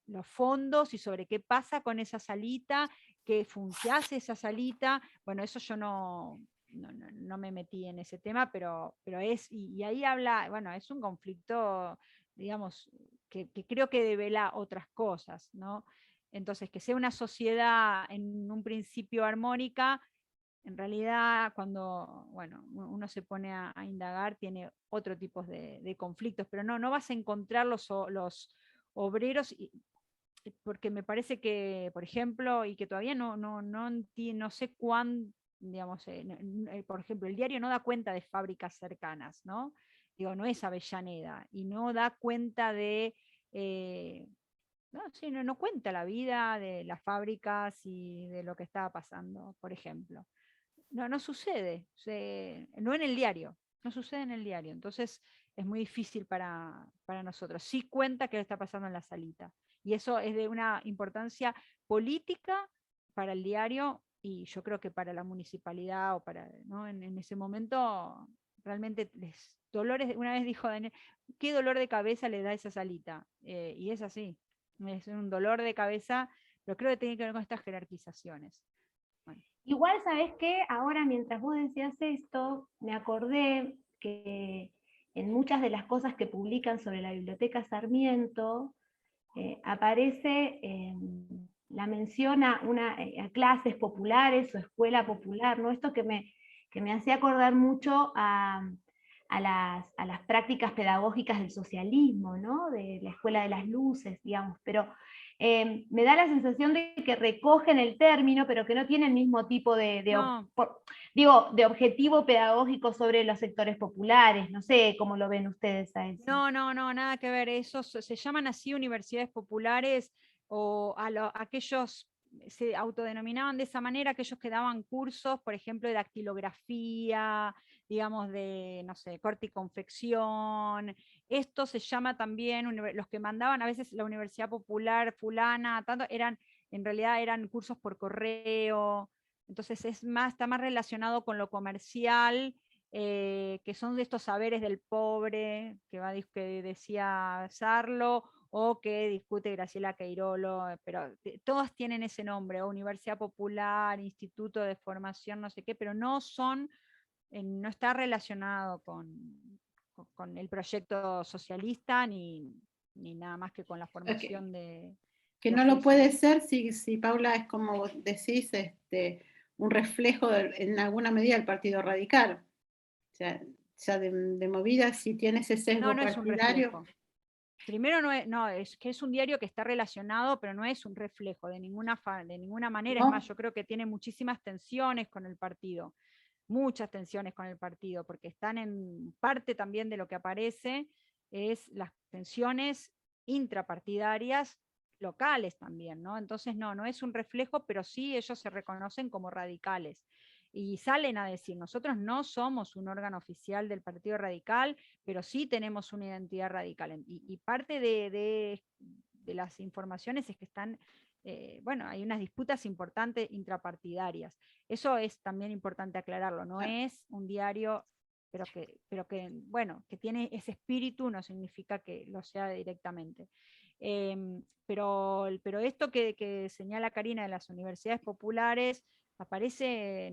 los fondos y sobre qué pasa con esa salita, qué hace esa salita. Bueno, eso yo no me metí en ese tema, pero y ahí habla, bueno, es un conflicto, digamos, que creo que devela otras cosas, ¿no? Entonces, que sea una sociedad en un principio armónica, en realidad cuando uno se pone a indagar tiene otro tipo de conflictos, pero no vas a encontrar los obreros, porque me parece que, por ejemplo, y que todavía no sé cuán, digamos, por ejemplo, el diario no da cuenta de fábricas cercanas, ¿no? Digo, no es Avellaneda, y no da cuenta de... no cuenta la vida de las fábricas y de lo que estaba pasando, por ejemplo. No sucede, no en el diario, no sucede en el diario, entonces es muy difícil para nosotros. Sí cuenta qué está pasando en la salita, y eso es de una importancia política para el diario, y yo creo que para la municipalidad, o para, ¿no? en ese momento, realmente dolores, una vez dijo Daniel, ¿qué dolor de cabeza le da esa salita? Y es así, es un dolor de cabeza, pero creo que tiene que ver con estas jerarquizaciones. Bueno. Igual, ¿sabés qué? Ahora, mientras vos decías esto, me acordé que en muchas de las cosas que publican sobre la Biblioteca Sarmiento, aparece la mención a clases populares o escuela popular, ¿no? Esto que me hacía acordar mucho a las prácticas pedagógicas del socialismo, ¿no? De la Escuela de las Luces, digamos, pero me da la sensación de que recogen el término, pero que no tienen el mismo tipo de objetivo pedagógico sobre los sectores populares. No sé cómo lo ven ustedes a eso. No, nada que ver. Esos se llaman así universidades populares, o aquellos se autodenominaban de esa manera, aquellos que daban cursos, por ejemplo, de dactilografía, digamos, de, no sé, corte y confección. Esto se llama también, los que mandaban a veces la Universidad Popular fulana, tanto, en realidad eran cursos por correo. Entonces está más relacionado con lo comercial, que son de estos saberes del pobre, que decía Sarlo, o que discute Graciela Queirolo, pero todas tienen ese nombre, o Universidad Popular, Instituto de Formación, no sé qué, pero no está relacionado con el proyecto socialista, ni nada más que con la formación de... Que no lo puede ser si Paula es, como vos decís, un reflejo en alguna medida del Partido Radical. O sea, ya de movida, si tiene ese sesgo no es un partidario. reflejo. Primero, es que es un diario que está relacionado, pero no es un reflejo de ninguna manera. ¿No? Es más, yo creo que tiene muchísimas tensiones con el partido, muchas tensiones con el partido, porque están en parte también de lo que aparece, es las tensiones intrapartidarias locales también, ¿no? Entonces no es un reflejo, pero sí ellos se reconocen como radicales. Y salen a decir, nosotros no somos un órgano oficial del Partido Radical, pero sí tenemos una identidad radical. Y parte de las informaciones es que están, hay unas disputas importantes intrapartidarias. Eso es también importante aclararlo, no es un diario, pero que tiene ese espíritu, no significa que lo sea directamente. Pero esto que señala Karina de las universidades populares, aparece,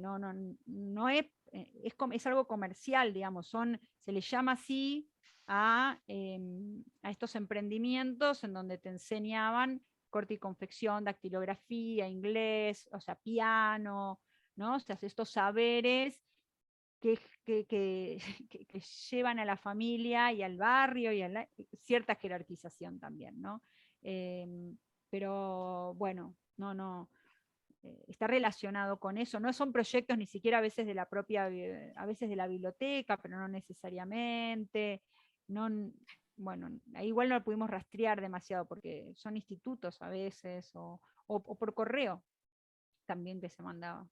es algo comercial, digamos, se le llama así a estos emprendimientos en donde te enseñaban corte y confección, dactilografía, inglés, o sea, piano, ¿no? O sea, estos saberes que llevan a la familia y al barrio y a cierta jerarquización también, ¿no? Pero bueno, está relacionado con eso. No son proyectos ni siquiera a veces de la propia, a veces de la biblioteca, pero no necesariamente. Igual no lo pudimos rastrear demasiado porque son institutos a veces, o por correo también que se mandaba.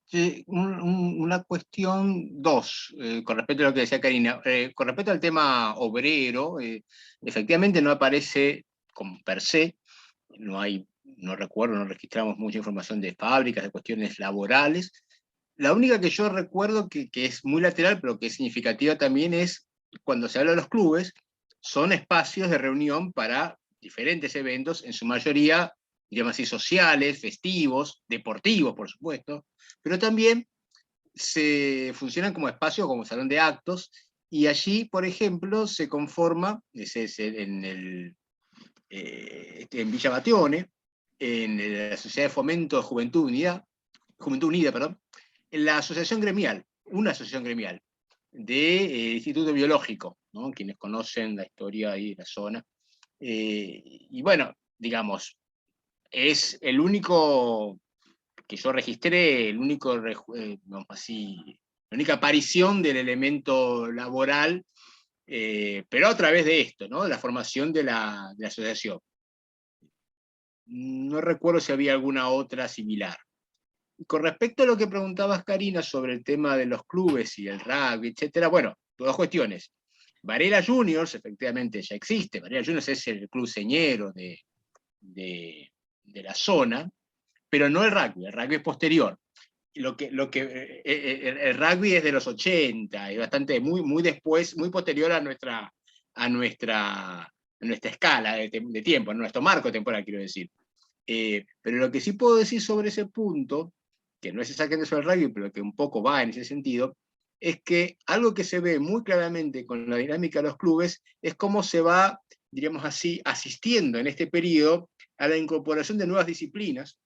Sí, una cuestión, con respecto a lo que decía Karina. Con respecto al tema obrero, efectivamente no aparece como per se, no recuerdo, no registramos mucha información de fábricas, de cuestiones laborales. La única que yo recuerdo que es muy lateral, pero que es significativa también, es cuando se habla de los clubes, son espacios de reunión para diferentes eventos, en su mayoría, digamos así, sociales, festivos, deportivos, por supuesto, pero también se funcionan como espacios, como salón de actos, y allí, por ejemplo, se conforma, en Villa Batione, en la Sociedad de Fomento de Juventud Unidad, Juventud Unida, perdón, la asociación gremial, una asociación gremial de Instituto Biológico, ¿no? Quienes conocen la historia ahí de la zona. Y bueno, digamos, es el único que yo registré, el único, vamos así, la única aparición del elemento laboral, pero a través de esto, ¿no? De la formación de la asociación. No recuerdo si había alguna otra similar. Y con respecto a lo que preguntabas, Karina, sobre el tema de los clubes y el rugby, etcétera, bueno, dos cuestiones. Varela Juniors, efectivamente, ya existe. Varela Juniors es el club señero de la zona, pero no el rugby es posterior. El rugby es de los 80, es bastante, muy después, muy posterior a nuestra escala de tiempo, a nuestro marco temporal, quiero decir. Pero lo que sí puedo decir sobre ese punto, que no es exactamente sobre el rugby, pero que un poco va en ese sentido, es que algo que se ve muy claramente con la dinámica de los clubes es cómo se va, diríamos así, asistiendo en este periodo a la incorporación de nuevas disciplinas.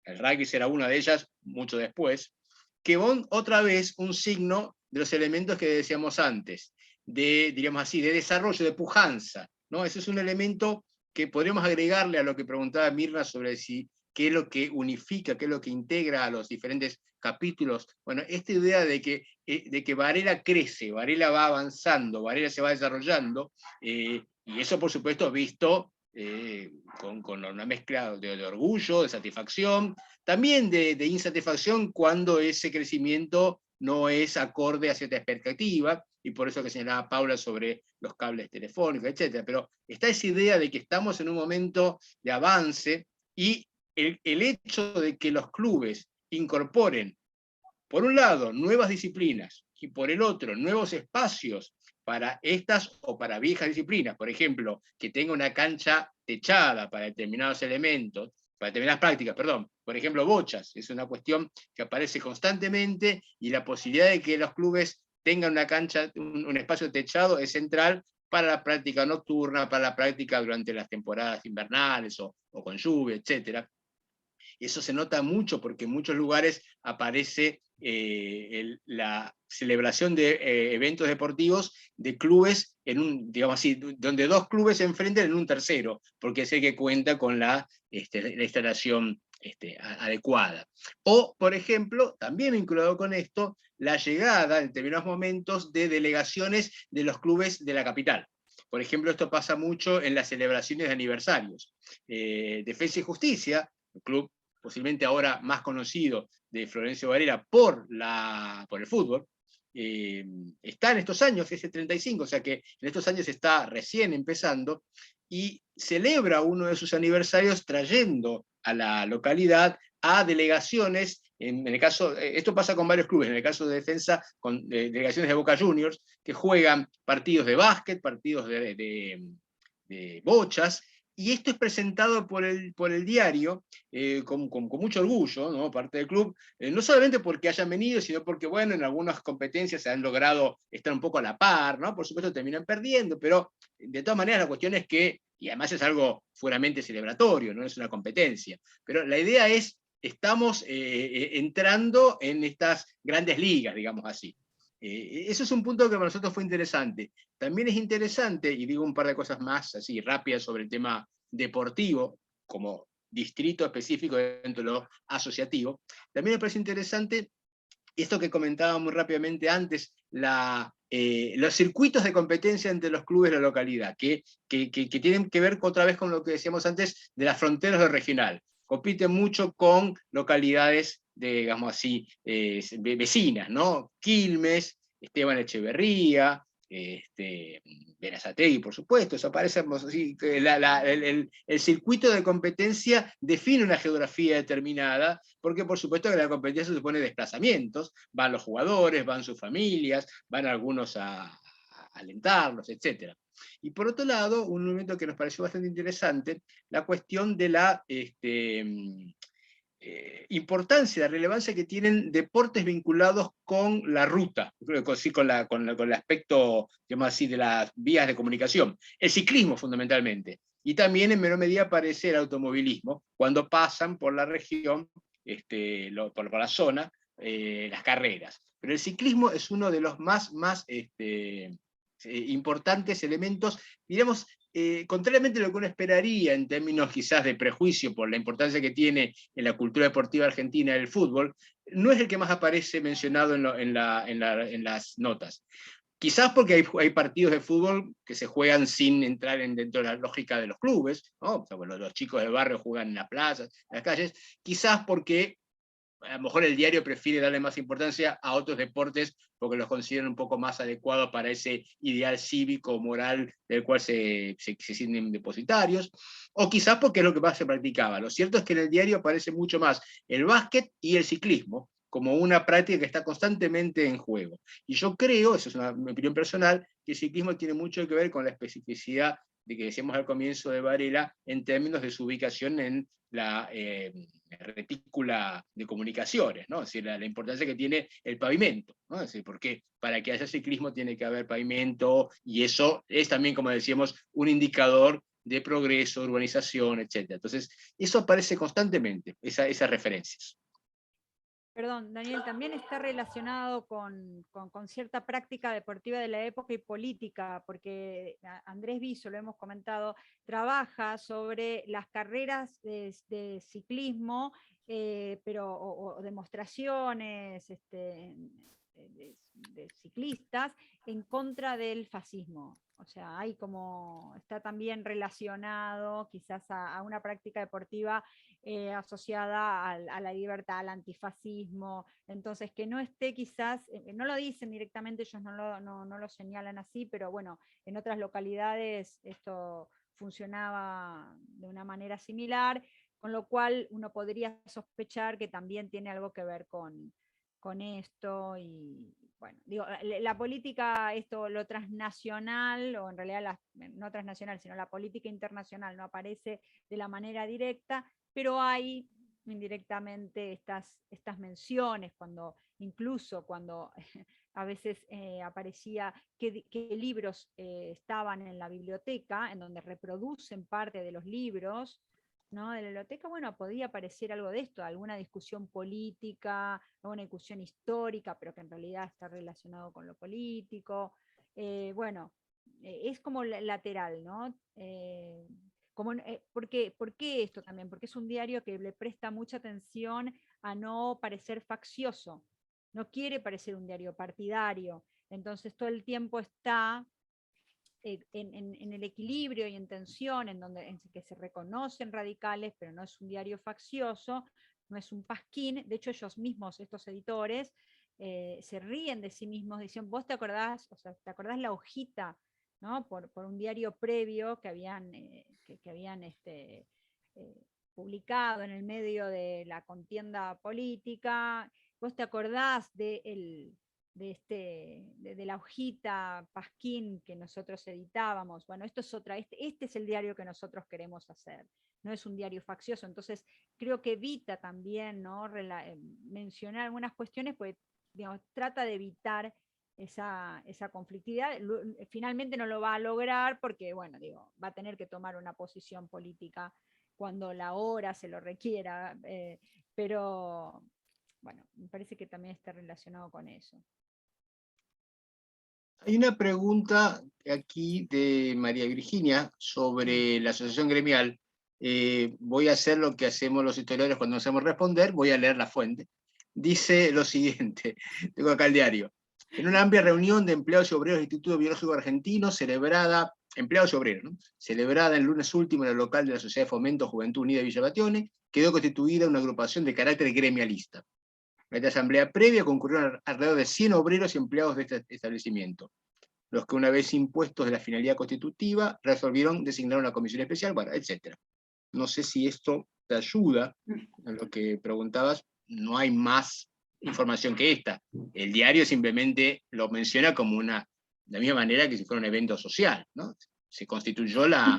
El rugby será una de ellas mucho después, que van otra vez un signo de los elementos que decíamos antes, diríamos así, de desarrollo, de pujanza, ¿no? Ese es un elemento que podríamos agregarle a lo que preguntaba Mirna sobre qué es lo que unifica, qué es lo que integra a los diferentes capítulos. Bueno, esta idea de que Varela crece, Varela va avanzando, Varela se va desarrollando, y eso por supuesto visto con una mezcla de orgullo, de satisfacción, también de insatisfacción cuando ese crecimiento no es acorde a cierta expectativa, y por eso que señalaba Paula sobre los cables telefónicos, etc. Pero está esa idea de que estamos en un momento de avance, y el hecho de que los clubes incorporen, por un lado, nuevas disciplinas, y por el otro, nuevos espacios para estas o para viejas disciplinas, por ejemplo, que tenga una cancha techada para determinados elementos, para determinadas prácticas, perdón, por ejemplo, bochas, es una cuestión que aparece constantemente, y la posibilidad de que los clubes tengan una cancha, un espacio techado es central para la práctica nocturna, para la práctica durante las temporadas invernales o con lluvia, etc. Eso se nota mucho porque en muchos lugares aparece la celebración de eventos deportivos de clubes, digamos así, donde dos clubes se enfrentan en un tercero, porque es el que cuenta con la instalación adecuada. O, por ejemplo, también vinculado con esto, la llegada en determinados momentos de delegaciones de los clubes de la capital. Por ejemplo, esto pasa mucho en las celebraciones de aniversarios. Defensa y Justicia, el club posiblemente ahora más conocido de Florencio Varela por el fútbol, está en estos años, es el 35, o sea que en estos años está recién empezando, y celebra uno de sus aniversarios trayendo a la localidad a delegaciones, en el caso, esto pasa con varios clubes, en el caso de Defensa, con delegaciones de Boca Juniors, que juegan partidos de básquet, partidos de bochas, y esto es presentado por el diario con mucho orgullo, ¿no? Parte del club, no solamente porque hayan venido, sino porque, bueno, en algunas competencias se han logrado estar un poco a la par, ¿no? Por supuesto terminan perdiendo, pero de todas maneras la cuestión es que, y además es algo puramente celebratorio, no es una competencia, pero la idea es, estamos entrando en estas grandes ligas, digamos así. Eso es un punto que para nosotros fue interesante. También es interesante, y digo un par de cosas más así rápidas sobre el tema deportivo, como distrito específico dentro de lo asociativo, también me parece interesante esto que comentaba muy rápidamente antes, los circuitos de competencia entre los clubes de la localidad, que tienen que ver otra vez con lo que decíamos antes de las fronteras de regional. Compiten mucho con localidades, digamos así, vecinas, ¿no? Quilmes, Esteban Echeverría, Berazategui, por supuesto, eso aparece así, el circuito de competencia define una geografía determinada, porque por supuesto que la competencia supone desplazamientos, van los jugadores, van sus familias, van algunos a alentarlos, etc. Y por otro lado, un elemento que nos pareció bastante interesante, la cuestión de la importancia, la relevancia que tienen deportes vinculados con la ruta, con el aspecto, digamos así, de las vías de comunicación. El ciclismo, fundamentalmente. Y también en menor medida aparece el automovilismo, cuando pasan por la región por la zona, las carreras. Pero el ciclismo es uno de los más importantes elementos, digamos, contrariamente a lo que uno esperaría en términos quizás de prejuicio por la importancia que tiene en la cultura deportiva argentina el fútbol, no es el que más aparece mencionado en las notas. Quizás porque hay partidos de fútbol que se juegan sin entrar dentro de la lógica de los clubes, ¿no? O sea, bueno, los chicos del barrio juegan en las plazas, en las calles, quizás porque a lo mejor el diario prefiere darle más importancia a otros deportes porque los consideran un poco más adecuados para ese ideal cívico, moral, del cual se sienten depositarios, o quizás porque es lo que más se practicaba. Lo cierto es que en el diario aparece mucho más el básquet y el ciclismo, como una práctica que está constantemente en juego. Y yo creo, eso es mi opinión personal, que el ciclismo tiene mucho que ver con la especificidad de que decíamos al comienzo de Varela, en términos de su ubicación en la retícula de comunicaciones, ¿no? Es decir, la importancia que tiene el pavimento, ¿no? Es decir, porque para que haya ciclismo tiene que haber pavimento, y eso es también, como decíamos, un indicador de progreso, urbanización, etc. Entonces, eso aparece constantemente, esas referencias. Perdón, Daniel, también está relacionado con cierta práctica deportiva de la época y política, porque Andrés Viso, lo hemos comentado, trabaja sobre las carreras de ciclismo, pero, o demostraciones de ciclistas en contra del fascismo. O sea, hay como, está también relacionado quizás a una práctica deportiva asociada a la libertad, al antifascismo. Entonces, que no esté quizás, no lo dicen directamente, ellos no lo señalan así, pero bueno, en otras localidades esto funcionaba de una manera similar, con lo cual uno podría sospechar que también tiene algo que ver con esto. Y bueno, digo, la política, esto, lo transnacional, o en realidad no transnacional, sino la política internacional no aparece de la manera directa, pero hay indirectamente estas menciones, incluso cuando a veces aparecía qué libros estaban en la biblioteca, en donde reproducen parte de los libros, ¿no? De la biblioteca, bueno, podía aparecer algo de esto, alguna discusión política, alguna discusión histórica, pero que en realidad está relacionado con lo político. Bueno, es como lateral, ¿no? ¿Por qué esto también? Porque es un diario que le presta mucha atención a no parecer faccioso, no quiere parecer un diario partidario, entonces todo el tiempo está en el equilibrio y en tensión, en que se reconocen radicales, pero no es un diario faccioso, no es un pasquín. De hecho, ellos mismos, estos editores, se ríen de sí mismos, dicen, vos te acordás, o sea, te acordás la hojita, ¿no? Por un diario previo que habían publicado en el medio de la contienda política. ¿Vos te acordás de la hojita Pasquín que nosotros editábamos? Bueno, esto es este es el diario que nosotros queremos hacer, no es un diario faccioso. Entonces creo que evita también, ¿no? Mencionar algunas cuestiones, pues, digamos, trata de evitar esa conflictividad. Finalmente no lo va a lograr porque, bueno, digo, va a tener que tomar una posición política cuando la hora se lo requiera, pero bueno, me parece que también está relacionado con eso. Hay una pregunta aquí de María Virginia sobre la asociación gremial. Voy a hacer lo que hacemos los historiadores cuando nos hacemos responder, voy a leer la fuente. Dice lo siguiente, tengo acá el diario. En una amplia reunión de empleados y obreros del Instituto Biológico Argentino, empleados y obreros, ¿no? Celebrada el lunes último en el local de la Sociedad de Fomento Juventud Unida de Villa Batione, quedó constituida una agrupación de carácter gremialista. En esta asamblea previa concurrieron alrededor de 100 obreros y empleados de este establecimiento, los que una vez impuestos de la finalidad constitutiva resolvieron designar una comisión especial, bueno, etc. No sé si esto te ayuda a lo que preguntabas. No hay más información que esta. El diario simplemente lo menciona como de la misma manera que si fuera un evento social, ¿no? Se constituyó la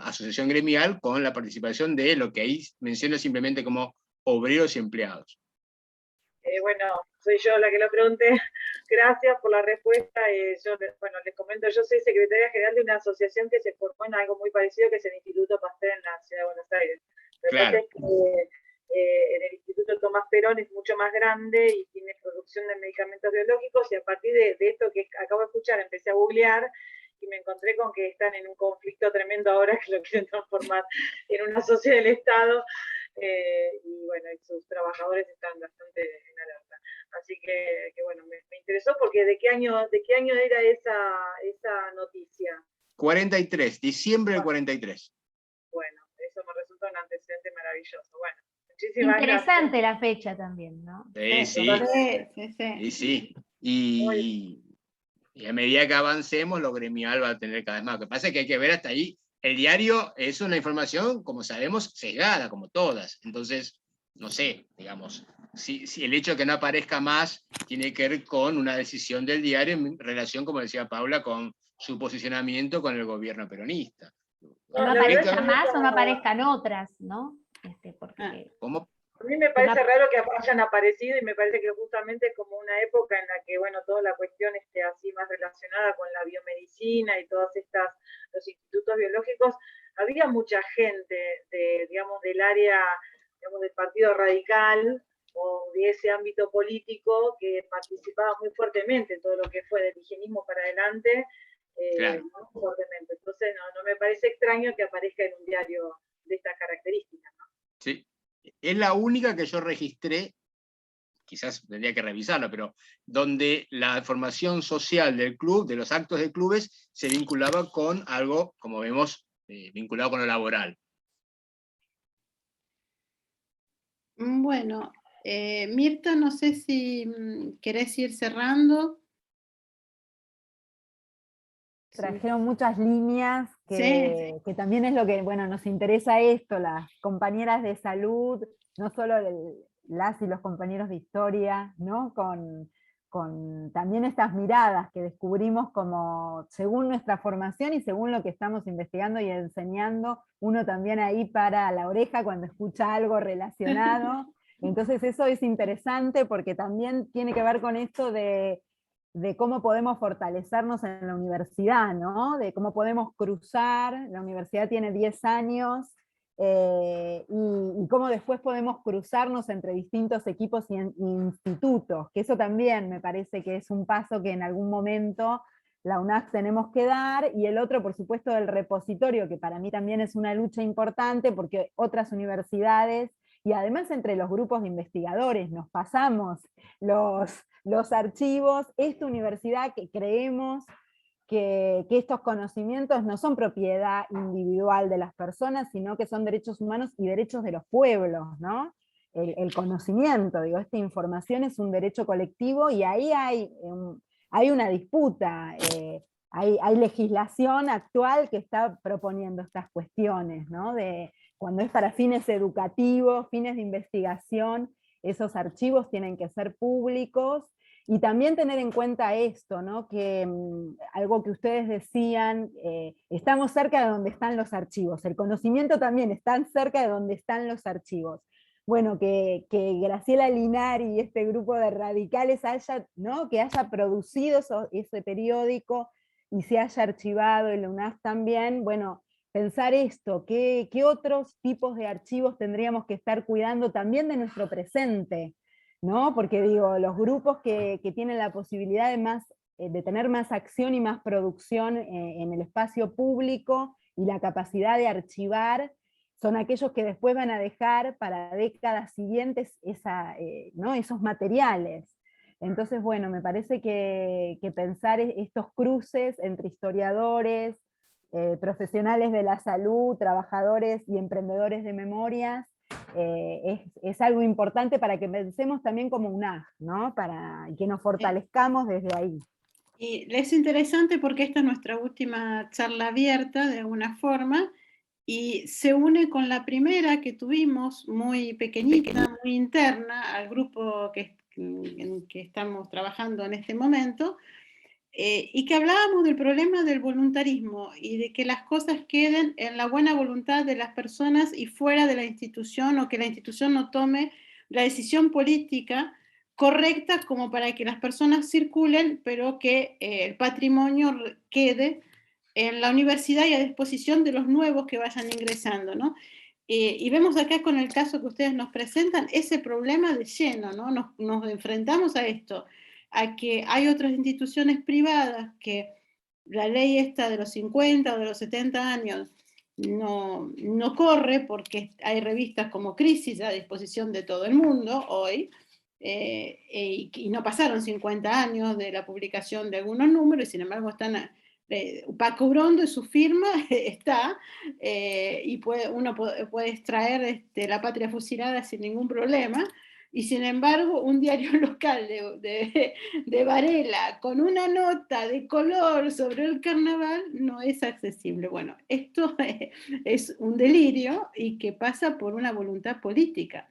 asociación gremial con la participación de lo que ahí menciona simplemente como obreros y empleados. Bueno, soy yo la que lo pregunté. Gracias por la respuesta. Yo, bueno, les comento, yo soy secretaria general de una asociación que se formó en algo muy parecido, que es el Instituto Pasteur en la Ciudad de Buenos Aires. Claro. Tomás Perón es mucho más grande y tiene producción de medicamentos biológicos, y a partir de esto que acabo de escuchar empecé a googlear y me encontré con que están en un conflicto tremendo ahora, que lo quieren transformar en una sociedad del Estado, y bueno, y sus trabajadores están bastante en alerta. Así que bueno, me interesó porque ¿de qué año era esa noticia? 43, diciembre del 43. Bueno, eso me resulta un antecedente maravilloso. Bueno, muchísimas Interesante gracias. la fecha también, ¿no? Sí. Y a medida que avancemos, lo gremial va a tener cada vez más. Lo que pasa es que hay que ver hasta ahí. El diario es una información, como sabemos, sesgada, como todas. Entonces, no sé, digamos, si el hecho de que no aparezca más tiene que ver con una decisión del diario en relación, como decía Paula, con su posicionamiento con el gobierno peronista. Que no aparezca más o no aparezcan otras, ¿no? Porque... ¿Cómo? A mí me parece raro que hayan aparecido, y me parece que justamente como una época en la que, bueno, toda la cuestión así más relacionada con la biomedicina y todas los institutos biológicos, había mucha gente digamos, del área, digamos, del Partido Radical o de ese ámbito político que participaba muy fuertemente en todo lo que fue del higienismo para adelante, claro. muy fuertemente. Entonces no me parece extraño que aparezca en un diario de estas características, ¿no? Sí. Es la única que yo registré, quizás tendría que revisarla, pero donde la formación social del club, de los actos de clubes, se vinculaba con algo, como vemos, vinculado con lo laboral. Bueno, Mirta, no sé si querés ir cerrando. Trajeron muchas líneas que también es lo que, bueno, nos interesa esto, las compañeras de salud, no solo las y los compañeros de historia, ¿no? Con también estas miradas que descubrimos como, según nuestra formación y según lo que estamos investigando y enseñando, uno también ahí para la oreja cuando escucha algo relacionado. Entonces eso es interesante porque también tiene que ver con esto de cómo podemos fortalecernos en la universidad, ¿no? De cómo podemos cruzar, la universidad tiene 10 años, y cómo después podemos cruzarnos entre distintos equipos y institutos, que eso también me parece que es un paso que en algún momento la UNAC tenemos que dar, y el otro, por supuesto, del repositorio, que para mí también es una lucha importante, porque otras universidades, y además entre los grupos de investigadores, nos pasamos los archivos, esta universidad que creemos que estos conocimientos no son propiedad individual de las personas, sino que son derechos humanos y derechos de los pueblos, ¿no? El conocimiento, digo, esta información es un derecho colectivo, y ahí hay una disputa, hay legislación actual que está proponiendo estas cuestiones, ¿no? Cuando es para fines educativos, fines de investigación, esos archivos tienen que ser públicos, y también tener en cuenta esto, ¿no? Que algo que ustedes decían, estamos cerca de donde están los archivos, el conocimiento también está cerca de donde están los archivos. Bueno, que Graciela Linari y este grupo de radicales ¿no? que haya producido ese periódico y se haya archivado, y la UNAF también, bueno, pensar esto, ¿qué otros tipos de archivos tendríamos que estar cuidando también de nuestro presente? ¿No? Porque digo, los grupos que tienen la posibilidad de tener más acción y más producción en el espacio público, y la capacidad de archivar, son aquellos que después van a dejar para décadas siguientes ¿no? esos materiales. Entonces, bueno, me parece que pensar estos cruces entre historiadores, profesionales de la salud, trabajadores y emprendedores de memorias, es algo importante para que pensemos también como UNAG, ¿no? Para que nos fortalezcamos desde ahí. Y es interesante porque esta es nuestra última charla abierta, de alguna forma, y se une con la primera que tuvimos, muy pequeñita, muy interna, al grupo en que estamos trabajando en este momento, y que hablábamos del problema del voluntarismo y de que las cosas queden en la buena voluntad de las personas y fuera de la institución, o que la institución no tome la decisión política correcta como para que las personas circulen, pero que el patrimonio quede en la universidad y a disposición de los nuevos que vayan ingresando, ¿no? Y vemos acá con el caso que ustedes nos presentan ese problema de lleno, ¿no? Nos enfrentamos a esto, a que hay otras instituciones privadas que la ley esta de los 50 o de los 70 años no corre porque hay revistas como Crisis a disposición de todo el mundo hoy, y no pasaron 50 años de la publicación de algunos números, y sin embargo están... Paco Brondo y su firma está, y uno puede extraer La Patria Fusilada sin ningún problema, y sin embargo un diario local de Varela con una nota de color sobre el carnaval no es accesible. Bueno, esto es un delirio y que pasa por una voluntad política,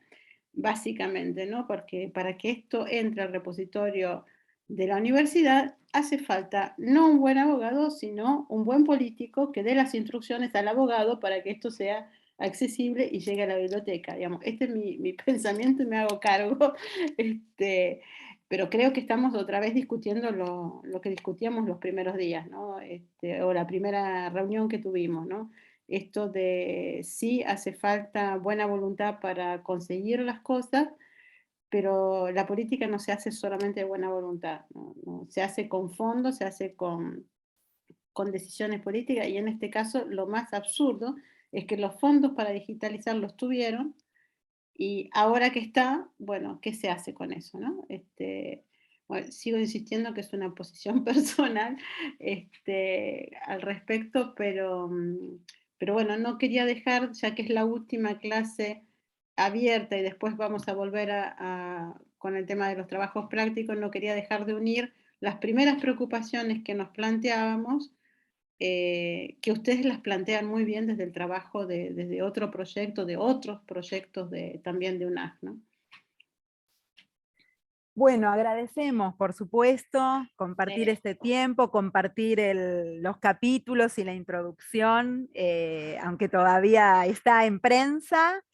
básicamente, ¿no? Porque para que esto entre al repositorio de la universidad hace falta no un buen abogado, sino un buen político que dé las instrucciones al abogado para que esto sea accesible y llegue a la biblioteca. Digamos, este es mi pensamiento y me hago cargo, pero creo que estamos otra vez discutiendo lo que discutíamos los primeros días, ¿no? O la primera reunión que tuvimos, ¿no? Esto de sí hace falta buena voluntad para conseguir las cosas, pero la política no se hace solamente de buena voluntad, no, se hace con fondos, se hace con decisiones políticas, y en este caso lo más absurdo es que los fondos para digitalizar los tuvieron, y ahora que está, bueno, ¿qué se hace con eso, no? Bueno, sigo insistiendo que es una posición personal al respecto, pero bueno, no quería dejar, ya que es la última clase abierta y después vamos a volver con el tema de los trabajos prácticos, no quería dejar de unir las primeras preocupaciones que nos planteábamos, que ustedes las plantean muy bien desde el trabajo desde otro proyecto, de otros proyectos también de UNAG, ¿no? Bueno, agradecemos, por supuesto, compartir este tiempo, compartir los capítulos y la introducción, aunque todavía está en prensa.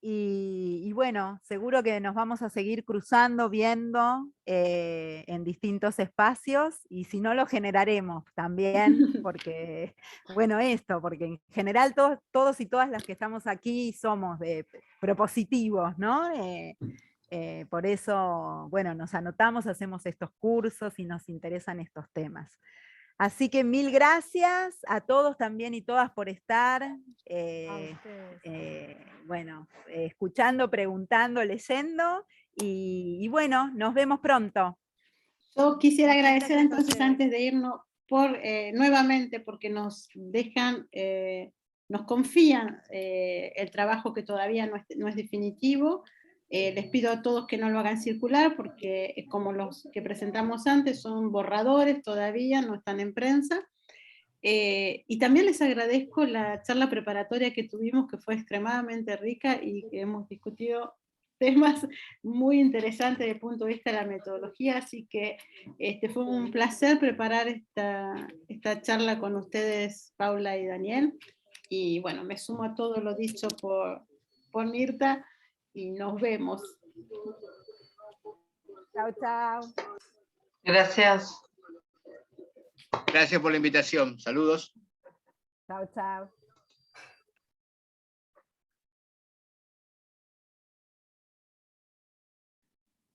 Y bueno, seguro que nos vamos a seguir cruzando, viendo en distintos espacios, y si no lo generaremos también, porque, bueno, porque en general todos y todas las que estamos aquí somos propositivos, ¿no? Por eso, bueno, nos anotamos, hacemos estos cursos y nos interesan estos temas. Así que mil gracias a todos también y todas por estar, bueno, escuchando, preguntando, leyendo, y bueno, nos vemos pronto. Yo quisiera agradecer entonces, antes de irnos, nuevamente, porque nos dejan, nos confían el trabajo que todavía no es definitivo. Les pido a todos que no lo hagan circular, porque como los que presentamos antes son borradores todavía, no están en prensa. Y también les agradezco la charla preparatoria que tuvimos, que fue extremadamente rica y que hemos discutido temas muy interesantes desde el punto de vista de la metodología, así que fue un placer preparar esta charla con ustedes, Paula y Daniel, y bueno, me sumo a todo lo dicho por Mirta, y nos vemos. Chao, chao. Gracias. Gracias por la invitación. Saludos. Chao, chao.